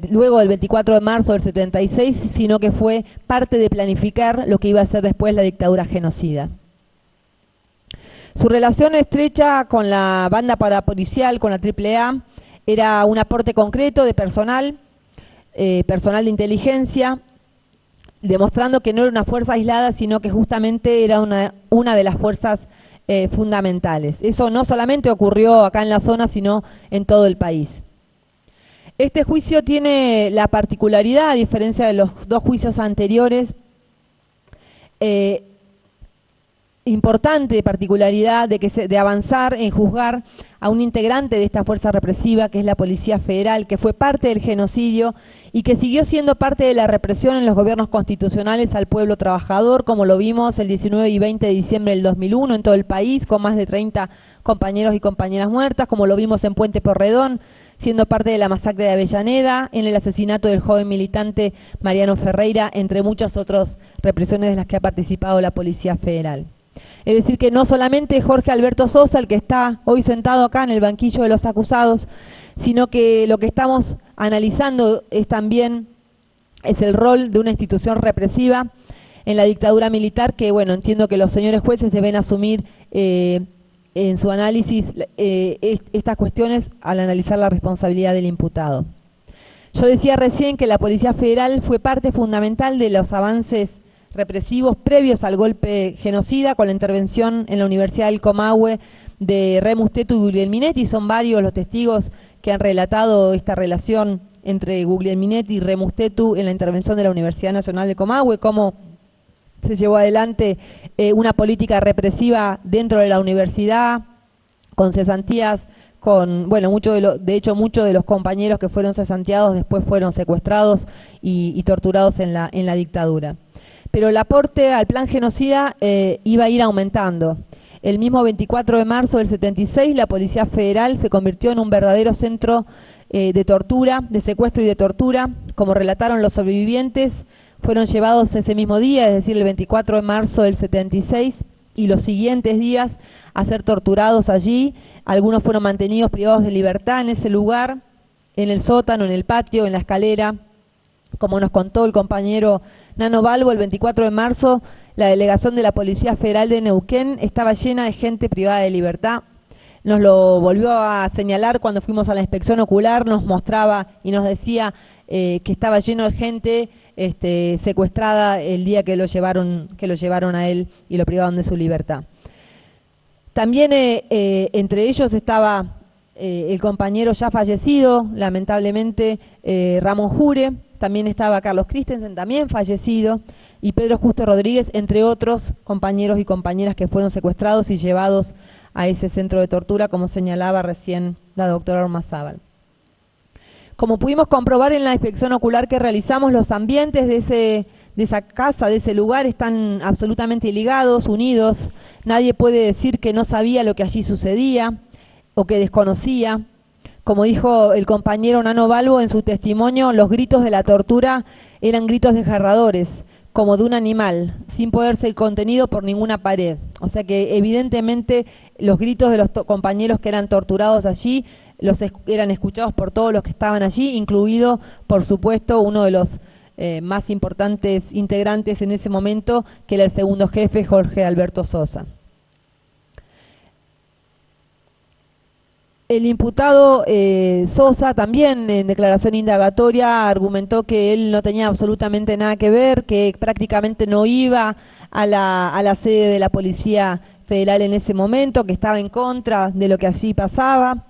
luego del 24 de marzo del 76, sino que fue parte de planificar lo que iba a ser después la dictadura genocida. Su relación estrecha con la banda parapolicial, con la AAA, era un aporte concreto de personal, personal de inteligencia, demostrando que no era una fuerza aislada, sino que justamente era una de las fuerzas fundamentales. Eso no solamente ocurrió acá en la zona, sino en todo el país. Este juicio tiene la particularidad, a diferencia de los dos juicios anteriores, importante particularidad de avanzar en juzgar a un integrante de esta fuerza represiva, que es la Policía Federal, que fue parte del genocidio y que siguió siendo parte de la represión en los gobiernos constitucionales al pueblo trabajador, como lo vimos el 19 y 20 de diciembre del 2001 en todo el país, con más de 30 compañeros y compañeras muertas, como lo vimos en Puente Porredón, siendo parte de la masacre de Avellaneda, en el asesinato del joven militante Mariano Ferreira, entre muchas otras represiones de las que ha participado la Policía Federal. Es decir, que no solamente Jorge Alberto Sosa, el que está hoy sentado acá en el banquillo de los acusados, sino que lo que estamos analizando es el rol de una institución represiva en la dictadura militar, que bueno, entiendo que los señores jueces deben asumir en su análisis estas cuestiones al analizar la responsabilidad del imputado. Yo decía recién que la Policía Federal fue parte fundamental de los avances represivos previos al golpe genocida, con la intervención en la Universidad del Comahue de Remus Tetu y Guglielminetti. Son varios los testigos que han relatado esta relación entre Guglielminetti y Remus Tetu en la intervención de la Universidad Nacional de Comahue, cómo se llevó adelante una política represiva dentro de la universidad, con cesantías, de hecho muchos de los compañeros que fueron cesanteados después fueron secuestrados y torturados en la dictadura. Pero el aporte al plan genocida iba a ir aumentando. El mismo 24 de marzo del 76, la Policía Federal se convirtió en un verdadero centro de tortura, de secuestro y de tortura. Como relataron los sobrevivientes, fueron llevados ese mismo día, es decir, el 24 de marzo del 76, y los siguientes días a ser torturados allí. Algunos fueron mantenidos privados de libertad en ese lugar, en el sótano, en el patio, en la escalera. Como nos contó el compañero Nano Balbo, el 24 de marzo la delegación de la Policía Federal de Neuquén estaba llena de gente privada de libertad. Nos lo volvió a señalar cuando fuimos a la inspección ocular, nos mostraba y nos decía que estaba lleno de gente secuestrada el día que lo llevaron a él y lo privaron de su libertad. También entre ellos estaba el compañero ya fallecido, lamentablemente, Ramón Jure. También estaba Carlos Christensen, también fallecido, y Pedro Justo Rodríguez, entre otros compañeros y compañeras que fueron secuestrados y llevados a ese centro de tortura, como señalaba recién la doctora Ormazábal. Como pudimos comprobar en la inspección ocular que realizamos, los ambientes de esa casa, de ese lugar, están absolutamente ligados, unidos. Nadie puede decir que no sabía lo que allí sucedía o que desconocía. Como dijo el compañero Nano Balbo en su testimonio, los gritos de la tortura eran gritos desgarradores, como de un animal, sin poder ser contenido por ninguna pared. O sea que evidentemente los gritos de los compañeros que eran torturados allí eran escuchados por todos los que estaban allí, incluido, por supuesto, uno de los más importantes integrantes en ese momento, que era el segundo jefe, Jorge Alberto Sosa. El imputado Sosa también en declaración indagatoria argumentó que él no tenía absolutamente nada que ver, que prácticamente no iba a la sede de la Policía Federal en ese momento, que estaba en contra de lo que allí pasaba.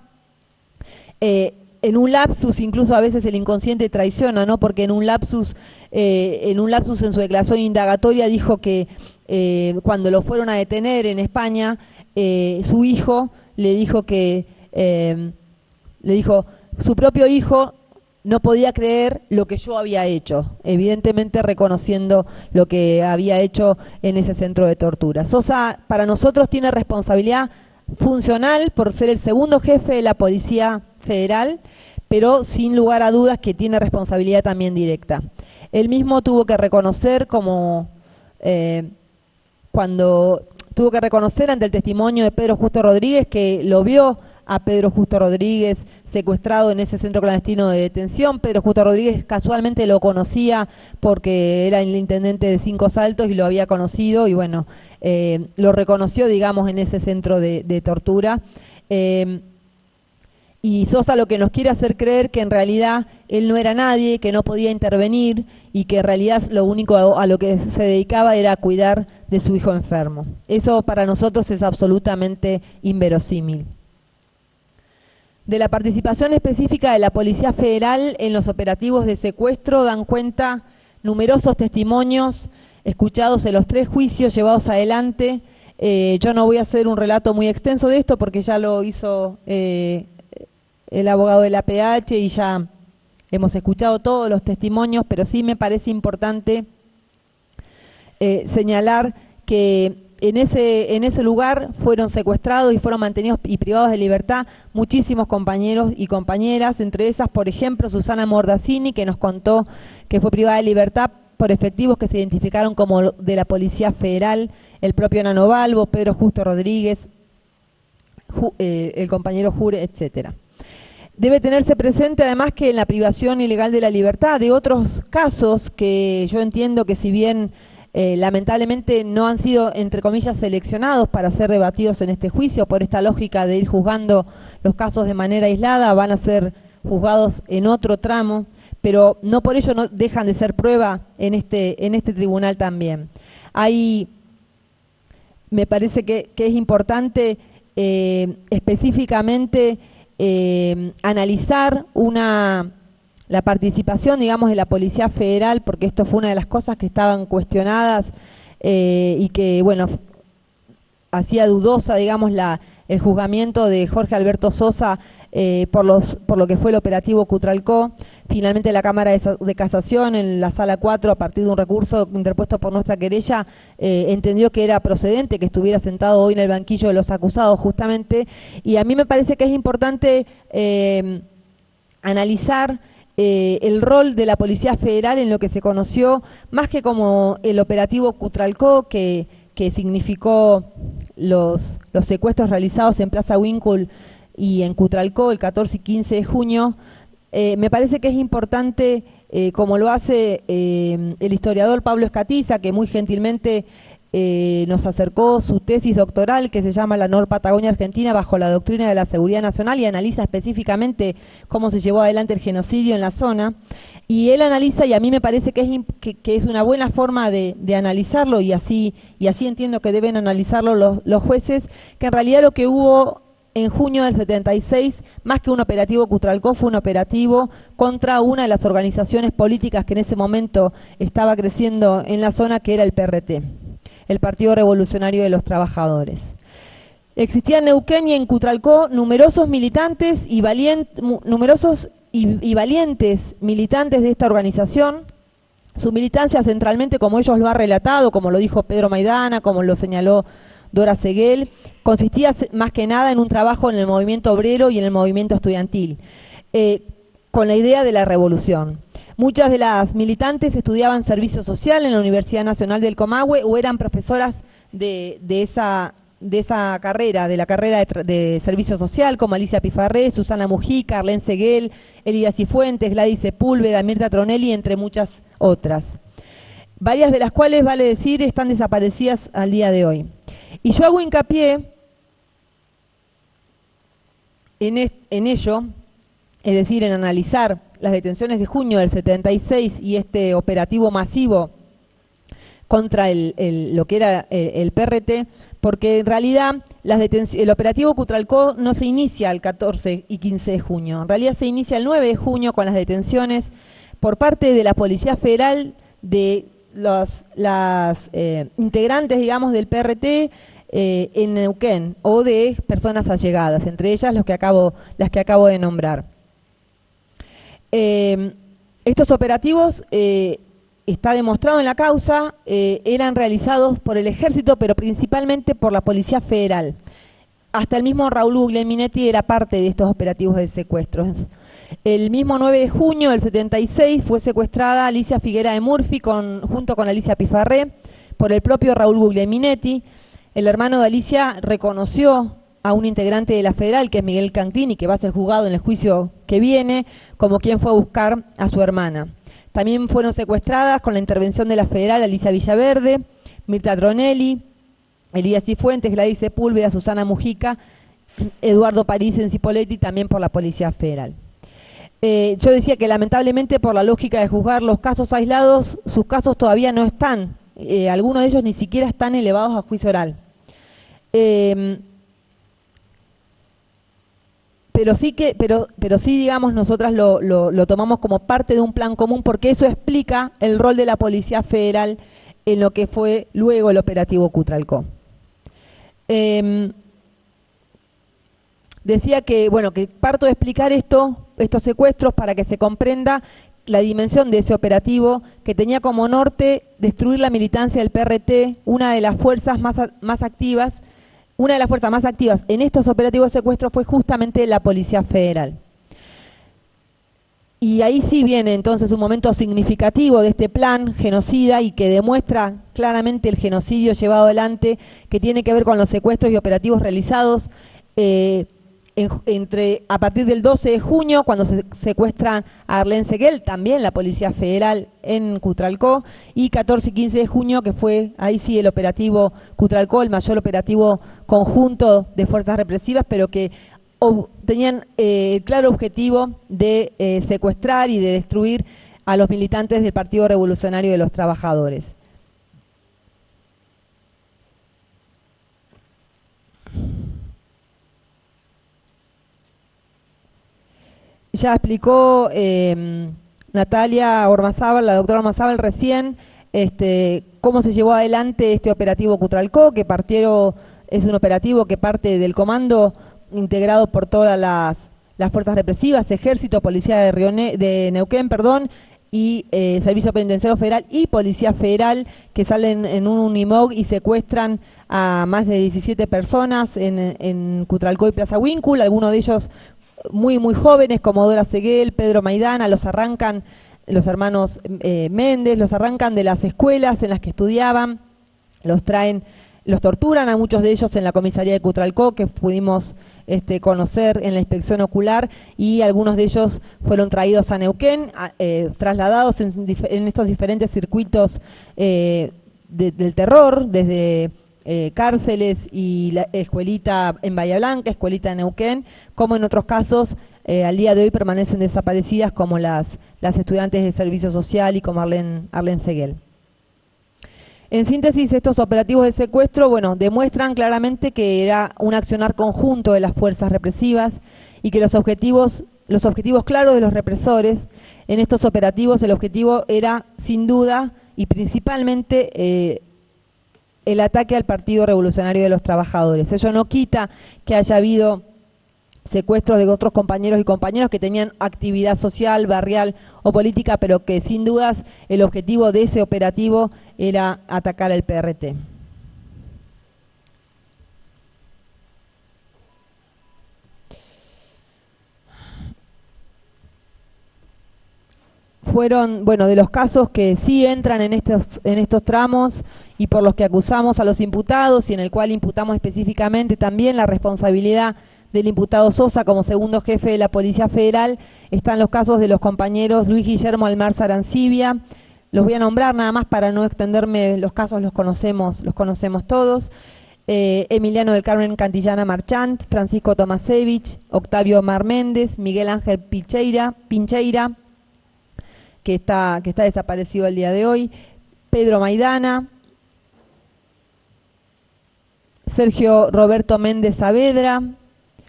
En un lapsus, incluso a veces el inconsciente traiciona, ¿no? Porque en un lapsus en su declaración indagatoria dijo que cuando lo fueron a detener en España, su hijo le dijo que su propio hijo no podía creer lo que yo había hecho, evidentemente reconociendo lo que había hecho en ese centro de tortura. Sosa para nosotros tiene responsabilidad funcional por ser el segundo jefe de la Policía Federal, pero sin lugar a dudas que tiene responsabilidad también directa. Él mismo tuvo que reconocer cuando tuvo que reconocer ante el testimonio de Pedro Justo Rodríguez que lo vio a Pedro Justo Rodríguez, secuestrado en ese centro clandestino de detención. Pedro Justo Rodríguez casualmente lo conocía porque era el intendente de Cinco Saltos y lo había conocido, y bueno, lo reconoció, digamos, en ese centro de tortura. Y Sosa lo que nos quiere hacer creer que en realidad él no era nadie, que no podía intervenir y que en realidad lo único a lo que se dedicaba era a cuidar de su hijo enfermo. Eso para nosotros es absolutamente inverosímil. De la participación específica de la Policía Federal en los operativos de secuestro dan cuenta numerosos testimonios escuchados en los 3 juicios llevados adelante. Yo no voy a hacer un relato muy extenso de esto porque ya lo hizo el abogado de la PH y ya hemos escuchado todos los testimonios, pero sí me parece importante señalar que en ese lugar fueron secuestrados y fueron mantenidos y privados de libertad muchísimos compañeros y compañeras, entre esas, por ejemplo, Susana Mordazzini, que nos contó que fue privada de libertad por efectivos que se identificaron como de la Policía Federal, el propio Nano Balbo, Pedro Justo Rodríguez, el compañero Jure, etcétera. Debe tenerse presente además que en la privación ilegal de la libertad de otros casos que yo entiendo que si bien lamentablemente no han sido, entre comillas, seleccionados para ser debatidos en este juicio, por esta lógica de ir juzgando los casos de manera aislada, van a ser juzgados en otro tramo, pero no por ello no dejan de ser prueba en este tribunal también. Me parece que es importante específicamente analizar la participación, digamos, de la Policía Federal, porque esto fue una de las cosas que estaban cuestionadas y que, bueno, hacía dudosa, digamos, el juzgamiento de Jorge Alberto Sosa por lo que fue el operativo Cutralcó. Finalmente la Cámara de Casación, en la Sala 4, a partir de un recurso interpuesto por nuestra querella, entendió que era procedente que estuviera sentado hoy en el banquillo de los acusados, justamente, y a mí me parece que es importante analizar el rol de la Policía Federal en lo que se conoció, más que como el operativo Cutralcó, que significó los secuestros realizados en Plaza Winkle y en Cutralcó el 14 y 15 de junio, me parece que es importante, como lo hace el historiador Pablo Escatiza, que muy gentilmente nos acercó su tesis doctoral que se llama La Nor-Patagonia Argentina bajo la doctrina de la seguridad nacional, y analiza específicamente cómo se llevó adelante el genocidio en la zona. Y él analiza, y a mí me parece que es una buena forma de analizarlo, y así entiendo que deben analizarlo los jueces, que en realidad lo que hubo en junio del 76, más que un operativo Cutralcó, fue un operativo contra una de las organizaciones políticas que en ese momento estaba creciendo en la zona, que era el PRT, el Partido Revolucionario de los Trabajadores. Existían en Neuquén y en Cutralcó numerosos militantes y valientes militantes de esta organización. Su militancia centralmente, como ellos lo han relatado, como lo dijo Pedro Maidana, como lo señaló Dora Seguel, consistía más que nada en un trabajo en el movimiento obrero y en el movimiento estudiantil, con la idea de la revolución. Muchas de las militantes estudiaban servicio social en la Universidad Nacional del Comahue o eran profesoras de esa carrera, de la carrera de servicio social, como Alicia Pifarré, Susana Mujica, Arlén Seguel, Elida Cifuentes, Gladys Sepúlveda, Mirta Tronelli, entre muchas otras. Varias de las cuales, vale decir, están desaparecidas al día de hoy. Y yo hago hincapié en ello, es decir, en analizar las detenciones de junio del 76 y este operativo masivo contra lo que era el PRT, porque en realidad el operativo Cutralcó no se inicia el 14 y 15 de junio, en realidad se inicia el 9 de junio con las detenciones por parte de la Policía Federal de las integrantes, digamos, del PRT en Neuquén, o de personas allegadas, entre ellas las que acabo de nombrar. Estos operativos, está demostrado en la causa, eran realizados por el Ejército, pero principalmente por la Policía Federal. Hasta el mismo Raúl Guglielminetti era parte de estos operativos de secuestros. El mismo 9 de junio del 76 fue secuestrada Alicia Figuera de Murphy junto con Alicia Pifarré por el propio Raúl Guglielminetti. El hermano de Alicia reconoció a un integrante de la Federal, que es Miguel Canclini, que va a ser juzgado en el juicio que viene, como quien fue a buscar a su hermana. También fueron secuestradas con la intervención de la Federal Alicia Villaverde, Mirta Tronelli, Elías Cifuentes, Gladys Sepúlveda, Susana Mujica, Eduardo París en Cipolletti, también por la Policía Federal. Yo decía que lamentablemente por la lógica de juzgar los casos aislados, sus casos todavía no están, algunos de ellos ni siquiera están elevados a juicio oral. Pero sí, digamos, nosotras lo tomamos como parte de un plan común, porque eso explica el rol de la Policía Federal en lo que fue luego el operativo Cutralcó. Decía que, bueno, que parto de explicar estos secuestros para que se comprenda la dimensión de ese operativo que tenía como norte destruir la militancia del PRT, una de las fuerzas más activas en estos operativos de secuestro fue justamente la Policía Federal. Y ahí sí viene entonces un momento significativo de este plan genocida y que demuestra claramente el genocidio llevado adelante, que tiene que ver con los secuestros y operativos realizados a partir del 12 de junio, cuando se secuestran a Arlén Seguel, también la Policía Federal en Cutralcó, y 14 y 15 de junio, que fue ahí sí el operativo Cutralcó, el mayor operativo conjunto de fuerzas represivas, pero que tenían el claro objetivo de secuestrar y de destruir a los militantes del Partido Revolucionario de los Trabajadores. Ya explicó Natalia Ormazábal, la doctora Ormazábal recién, cómo se llevó adelante este operativo Cutralcó, que es un operativo que parte del comando integrado por todas las fuerzas represivas, Ejército, Policía de Neuquén, y Servicio Penitenciario Federal y Policía Federal, que salen en un Unimog y secuestran a más de 17 personas en Cutralcó y Plaza Huíncul, algunos de ellos muy jóvenes, como Dora Seguel, Pedro Maidana. Los arrancan los hermanos Méndez, los arrancan de las escuelas en las que estudiaban, los torturan a muchos de ellos en la comisaría de Cutralcó, que pudimos conocer en la inspección ocular, y algunos de ellos fueron traídos a Neuquén, trasladados en estos diferentes circuitos del terror, desde cárceles y la escuelita en Bahía Blanca, escuelita en Neuquén, como en otros casos al día de hoy permanecen desaparecidas, como las estudiantes de servicio social y como Arlén Seguel. En síntesis, estos operativos de secuestro, demuestran claramente que era un accionar conjunto de las fuerzas represivas y que los objetivos claros de los represores en estos operativos, el objetivo era sin duda y principalmente el ataque al Partido Revolucionario de los Trabajadores. Ello no quita que haya habido secuestros de otros compañeros y compañeras que tenían actividad social, barrial o política, pero que sin dudas el objetivo de ese operativo era atacar al PRT. Fueron, de los casos que sí entran en estos tramos y por los que acusamos a los imputados y en el cual imputamos específicamente también la responsabilidad del imputado Sosa como segundo jefe de la Policía Federal, están los casos de los compañeros Luis Guillermo Almarza Arancibia. Los voy a nombrar nada más para no extenderme, los casos los conocemos todos. Emiliano del Carmen Cantillana Marchant, Francisco Tomasevich, Octavio Omar Méndez, Miguel Ángel Pincheira, que está desaparecido el día de hoy, Pedro Maidana, Sergio Roberto Méndez Saavedra,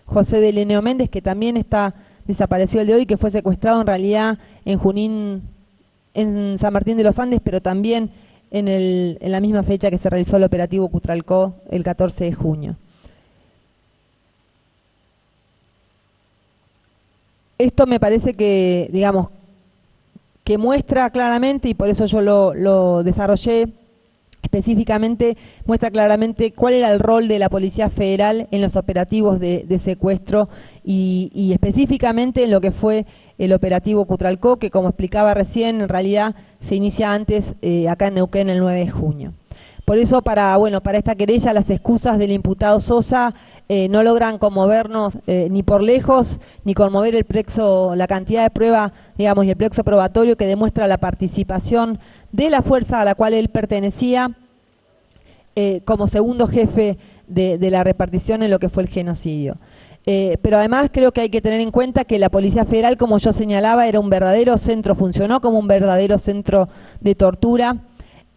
José de Leneo Méndez, que también está desaparecido el día de hoy, que fue secuestrado en realidad en Junín, en San Martín de los Andes, pero también en la misma fecha que se realizó el operativo Cutralcó, el 14 de junio. Esto me parece que, que muestra claramente, y por eso yo lo desarrollé específicamente, muestra claramente cuál era el rol de la Policía Federal en los operativos de secuestro y específicamente en lo que fue el operativo Cutralcó, que como explicaba recién, en realidad se inicia antes acá en Neuquén el 9 de junio. Por eso, para esta querella, las excusas del imputado Sosa no logran conmovernos ni por lejos, ni conmover el plexo, la cantidad de prueba, digamos, y el plexo probatorio que demuestra la participación de la fuerza a la cual él pertenecía como segundo jefe de la repartición en lo que fue el genocidio. Pero además creo que hay que tener en cuenta que la Policía Federal, como yo señalaba, era un verdadero centro, funcionó como un verdadero centro de tortura,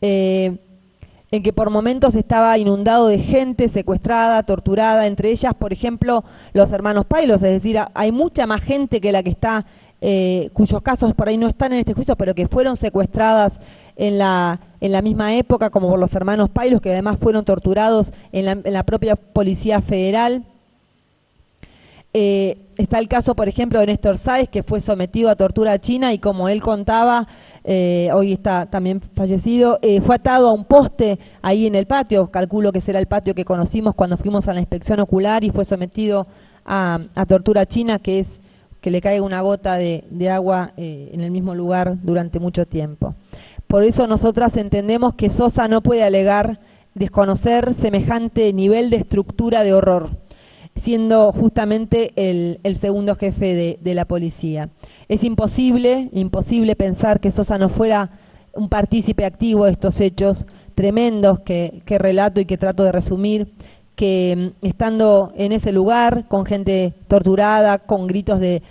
en que por momentos estaba inundado de gente secuestrada, torturada, entre ellas, por ejemplo, los hermanos Pailos, es decir, hay mucha más gente que la que está, cuyos casos por ahí no están en este juicio, pero que fueron secuestradas en la misma época, como por los hermanos Pailos, que además fueron torturados en la propia Policía Federal. Está el caso, por ejemplo, de Néstor Sáez, que fue sometido a tortura china y como él contaba, hoy está también fallecido, fue atado a un poste ahí en el patio, calculo que será el patio que conocimos cuando fuimos a la inspección ocular, y fue sometido a tortura china, que es que le caiga una gota de agua en el mismo lugar durante mucho tiempo. Por eso nosotras entendemos que Sosa no puede alegar desconocer semejante nivel de estructura de horror, siendo justamente el segundo jefe de la policía. Es imposible pensar que Sosa no fuera un partícipe activo de estos hechos tremendos que relato y que trato de resumir, que estando en ese lugar, con gente torturada, con gritos de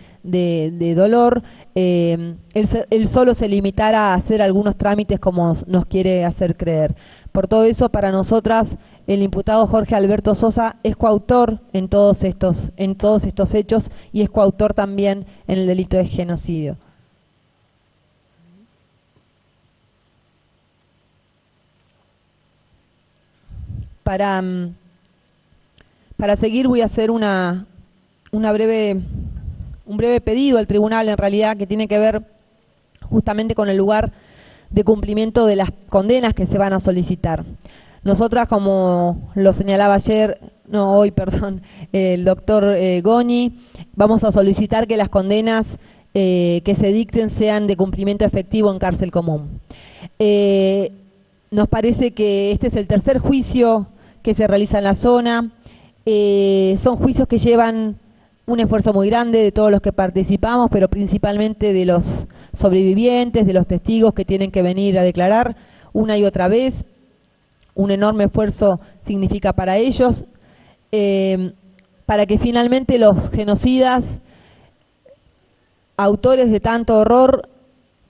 dolor, él solo se limitara a hacer algunos trámites como nos quiere hacer creer. Por todo eso, para nosotras, el imputado Jorge Alberto Sosa es coautor en todos estos hechos y es coautor también en el delito de genocidio. Para seguir voy a hacer un breve pedido al tribunal, en realidad, que tiene que ver justamente con el lugar de cumplimiento de las condenas que se van a solicitar. Nosotras, como lo señalaba hoy, el doctor Goñi, vamos a solicitar que las condenas que se dicten sean de cumplimiento efectivo en cárcel común. Nos parece que este es el tercer juicio que se realiza en la zona. Son juicios que llevan un esfuerzo muy grande de todos los que participamos, pero principalmente de los sobrevivientes, de los testigos que tienen que venir a declarar una y otra vez. Un enorme esfuerzo significa para ellos, para que finalmente los genocidas, autores de tanto horror,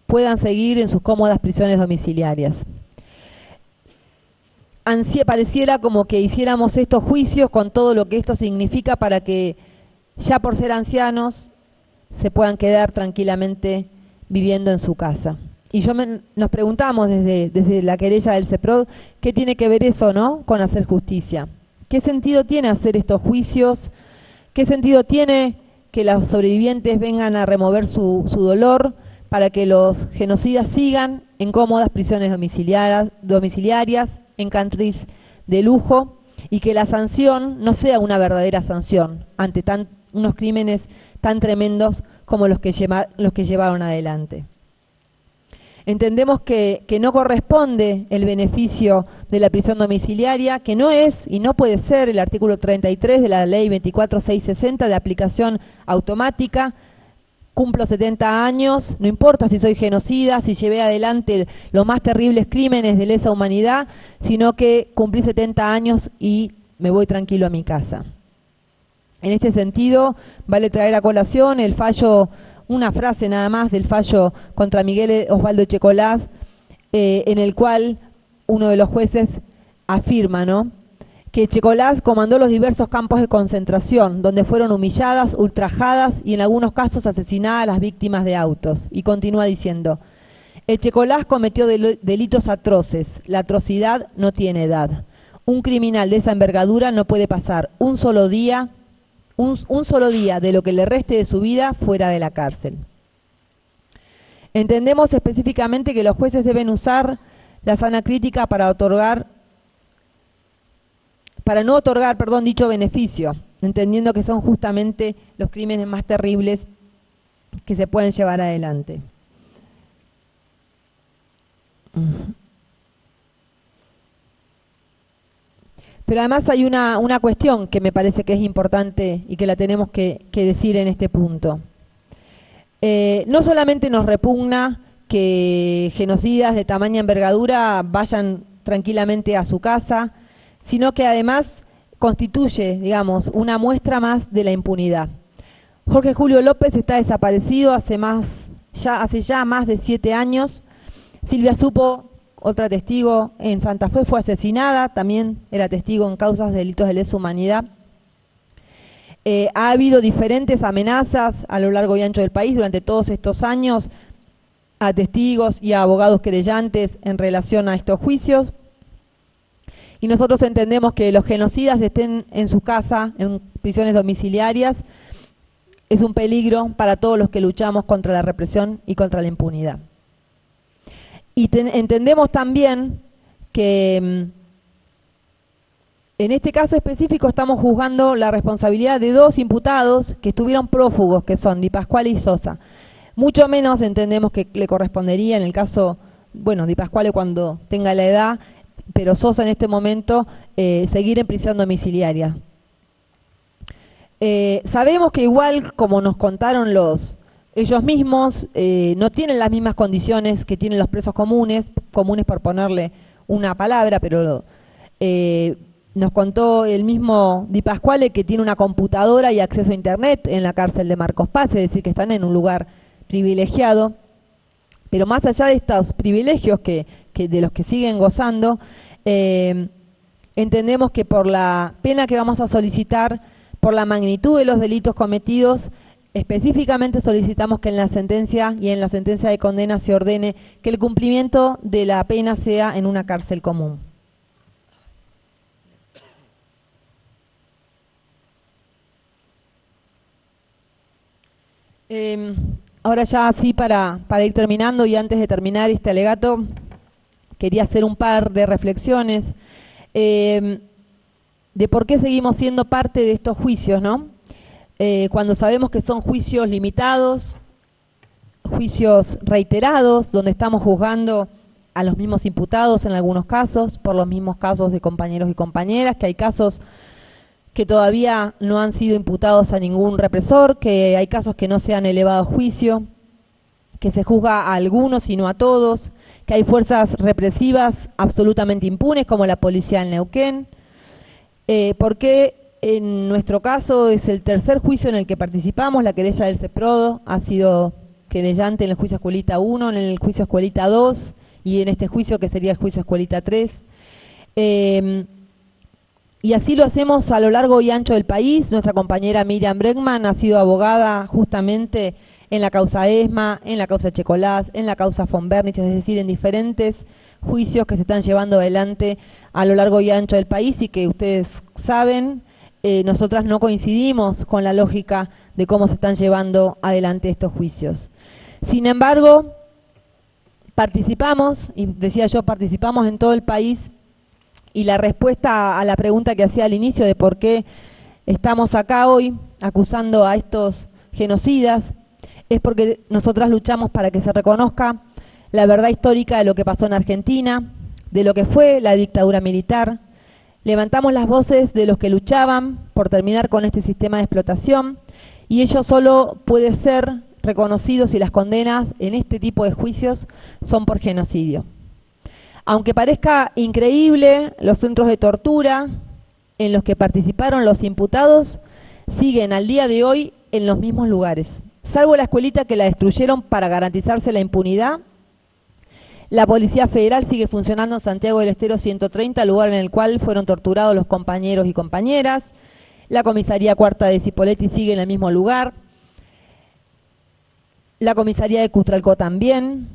puedan seguir en sus cómodas prisiones domiciliarias. Pareciera como que hiciéramos estos juicios con todo lo que esto significa para que, ya por ser ancianos, se puedan quedar tranquilamente viviendo en su casa. Y nos preguntamos desde la querella del CEPROD, ¿qué tiene que ver eso, no, con hacer justicia? ¿Qué sentido tiene hacer estos juicios? ¿Qué sentido tiene que los sobrevivientes vengan a remover su dolor para que los genocidas sigan en cómodas prisiones domiciliarias, en countries de lujo, y que la sanción no sea una verdadera sanción ante unos crímenes tan tremendos como los que llevaron adelante? Entendemos que no corresponde el beneficio de la prisión domiciliaria, que no es y no puede ser el artículo 33 de la ley 24660 de aplicación automática. Cumplo 70 años, no importa si soy genocida, si llevé adelante los más terribles crímenes de lesa humanidad, sino que cumplí 70 años y me voy tranquilo a mi casa. En este sentido, vale traer a colación el fallo, una frase nada más del fallo contra Miguel Osvaldo Echecolás, en el cual uno de los jueces afirma, ¿no?, que Echecolás comandó los diversos campos de concentración, donde fueron humilladas, ultrajadas y en algunos casos asesinadas las víctimas de autos. Y continúa diciendo: Echecolás cometió delitos atroces, la atrocidad no tiene edad. Un criminal de esa envergadura no puede pasar un solo día de lo que le reste de su vida fuera de la cárcel. Entendemos específicamente que los jueces deben usar la sana crítica para no otorgar dicho beneficio, entendiendo que son justamente los crímenes más terribles que se pueden llevar adelante. Pero además hay una cuestión que me parece que es importante y que la tenemos que decir en este punto. No solamente nos repugna que genocidas de tamaña envergadura vayan tranquilamente a su casa, sino que además constituye, digamos, una muestra más de la impunidad. Jorge Julio López está desaparecido hace ya más de 7 años. Silvia Supo, otra testigo en Santa Fe, fue asesinada, también era testigo en causas de delitos de lesa humanidad. Ha habido diferentes amenazas a lo largo y ancho del país durante todos estos años a testigos y a abogados querellantes en relación a estos juicios. Y nosotros entendemos que los genocidas estén en su casa, en prisiones domiciliarias, es un peligro para todos los que luchamos contra la represión y contra la impunidad. Y entendemos también que en este caso específico estamos juzgando la responsabilidad de 2 imputados que estuvieron prófugos, que son Di Pasquale y Sosa. Mucho menos entendemos que le correspondería en el caso, bueno, Di Pasquale cuando tenga la edad, pero Sosa en este momento seguir en prisión domiciliaria. Sabemos que igual, como nos contaron ellos mismos, no tienen las mismas condiciones que tienen los presos comunes por ponerle una palabra, pero nos contó el mismo Di Pasquale que tiene una computadora y acceso a internet en la cárcel de Marcos Paz, es decir, que están en un lugar privilegiado. Pero más allá de estos privilegios de los que siguen gozando, entendemos que por la pena que vamos a solicitar, por la magnitud de los delitos cometidos, específicamente solicitamos que en la sentencia y en la sentencia de condena se ordene que el cumplimiento de la pena sea en una cárcel común. Ahora ya sí, para ir terminando y antes de terminar este alegato, quería hacer un par de reflexiones de por qué seguimos siendo parte de estos juicios, ¿no? Cuando sabemos que son juicios limitados, juicios reiterados, donde estamos juzgando a los mismos imputados en algunos casos, por los mismos casos de compañeros y compañeras, que hay casos que todavía no han sido imputados a ningún represor, que hay casos que no se han elevado a juicio, que se juzga a algunos y no a todos, que hay fuerzas represivas absolutamente impunes como la policía en Neuquén, porque en nuestro caso es el tercer juicio en el que participamos, la querella del CEPRODO ha sido querellante en el juicio Escuelita 1, en el juicio Escuelita 2 y en este juicio que sería el juicio Escuelita 3. Y así lo hacemos a lo largo y ancho del país. Nuestra compañera Miriam Bregman ha sido abogada justamente en la causa ESMA, en la causa Checolás, en la causa von Bernich, es decir, en diferentes juicios que se están llevando adelante a lo largo y ancho del país y que ustedes saben, nosotras no coincidimos con la lógica de cómo se están llevando adelante estos juicios. Sin embargo, participamos, y decía yo, participamos en todo el país. Y la respuesta a la pregunta que hacía al inicio de por qué estamos acá hoy acusando a estos genocidas es porque nosotras luchamos para que se reconozca la verdad histórica de lo que pasó en Argentina, de lo que fue la dictadura militar. Levantamos las voces de los que luchaban por terminar con este sistema de explotación y ello solo puede ser reconocido si las condenas en este tipo de juicios son por genocidio. Aunque parezca increíble, los centros de tortura en los que participaron los imputados siguen al día de hoy en los mismos lugares. Salvo la escuelita que la destruyeron para garantizarse la impunidad, la Policía Federal sigue funcionando en Santiago del Estero 130, lugar en el cual fueron torturados los compañeros y compañeras. La Comisaría Cuarta de Cipolletti sigue en el mismo lugar. La Comisaría de Cutralcó también.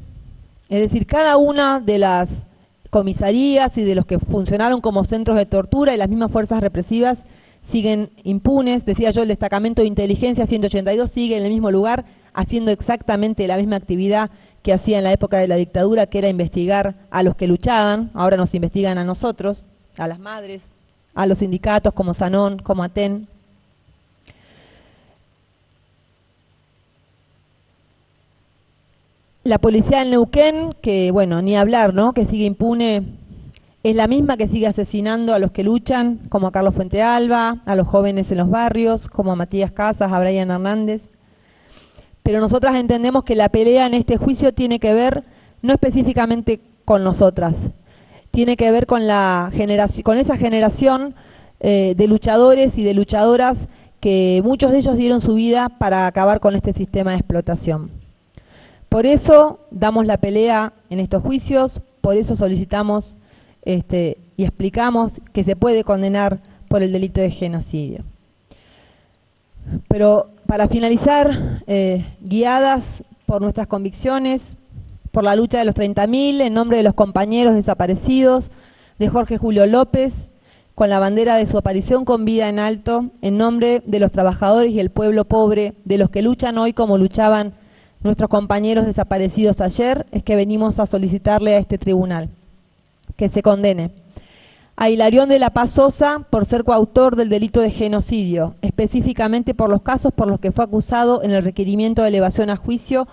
Es decir, cada una de las comisarías y de los que funcionaron como centros de tortura y las mismas fuerzas represivas siguen impunes. Decía yo, el destacamento de inteligencia 182 sigue en el mismo lugar haciendo exactamente la misma actividad que hacía en la época de la dictadura, que era investigar a los que luchaban. Ahora nos investigan a nosotros, a las madres, a los sindicatos como Sanón, como ATEN. La policía en Neuquén, que bueno, ni hablar, ¿no? Que sigue impune es la misma que sigue asesinando a los que luchan, como a Carlos Fuentealba, a los jóvenes en los barrios, como a Matías Casas, a Brian Hernández. Pero nosotras entendemos que la pelea en este juicio tiene que ver no específicamente con nosotras, tiene que ver con esa generación de luchadores y de luchadoras que muchos de ellos dieron su vida para acabar con este sistema de explotación. Por eso damos la pelea en estos juicios, por eso solicitamos y explicamos que se puede condenar por el delito de genocidio. Pero para finalizar, guiadas por nuestras convicciones, por la lucha de los 30.000, en nombre de los compañeros desaparecidos, de Jorge Julio López, con la bandera de su aparición con vida en alto, en nombre de los trabajadores y el pueblo pobre, de los que luchan hoy como luchaban nuestros compañeros desaparecidos ayer, es que venimos a solicitarle a este tribunal que se condene a Hilarión de la Paz Sosa por ser coautor del delito de genocidio, específicamente por los casos por los que fue acusado en el requerimiento de elevación a juicio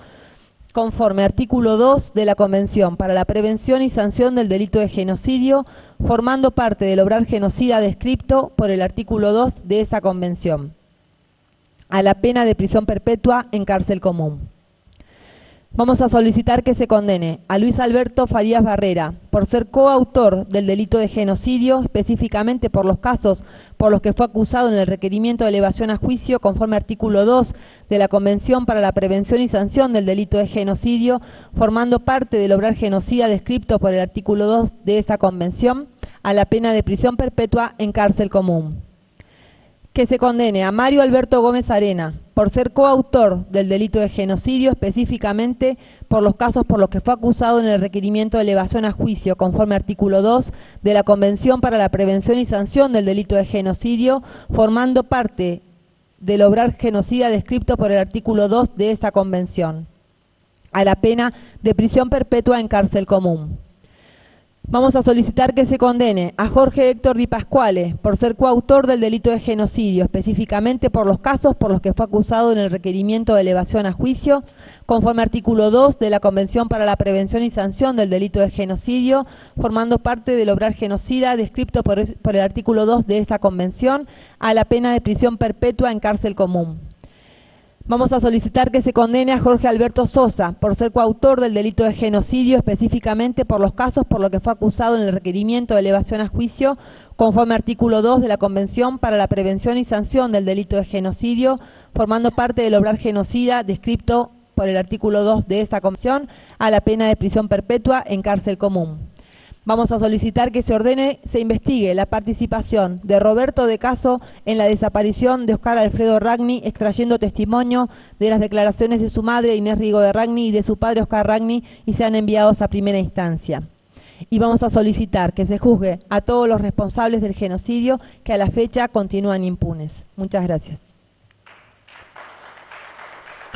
conforme artículo 2 de la Convención para la Prevención y Sanción del Delito de Genocidio, formando parte del obrar genocida descripto por el artículo 2 de esa Convención, a la pena de prisión perpetua en cárcel común. Vamos a solicitar que se condene a Luis Alberto Farías Barrera por ser coautor del delito de genocidio, específicamente por los casos por los que fue acusado en el requerimiento de elevación a juicio conforme artículo 2 de la Convención para la Prevención y Sanción del Delito de Genocidio, formando parte del obrar genocida descripto por el artículo 2 de esa Convención, a la pena de prisión perpetua en cárcel común. Que se condene a Mario Alberto Gómez Arena por ser coautor del delito de genocidio, específicamente por los casos por los que fue acusado en el requerimiento de elevación a juicio conforme artículo 2 de la Convención para la Prevención y Sanción del Delito de Genocidio, formando parte del obrar genocida descripto por el artículo 2 de esa Convención, a la pena de prisión perpetua en cárcel común. Vamos a solicitar que se condene a Jorge Héctor Di Pasquale por ser coautor del delito de genocidio, específicamente por los casos por los que fue acusado en el requerimiento de elevación a juicio, conforme artículo 2 de la Convención para la Prevención y Sanción del Delito de Genocidio, formando parte del obrar genocida descripto por el artículo 2 de esta Convención, a la pena de prisión perpetua en cárcel común. Vamos a solicitar que se condene a Jorge Alberto Sosa por ser coautor del delito de genocidio, específicamente por los casos por los que fue acusado en el requerimiento de elevación a juicio, conforme artículo 2 de la Convención para la Prevención y Sanción del Delito de Genocidio, formando parte del obrar genocida descripto por el artículo 2 de esta Convención, a la pena de prisión perpetua en cárcel común. Vamos a solicitar que se investigue la participación de Roberto de Caso en la desaparición de Oscar Alfredo Ragni, extrayendo testimonio de las declaraciones de su madre Inés Rigo de Ragni y de su padre Oscar Ragni, y sean enviados a primera instancia. Y vamos a solicitar que se juzgue a todos los responsables del genocidio que a la fecha continúan impunes. Muchas gracias.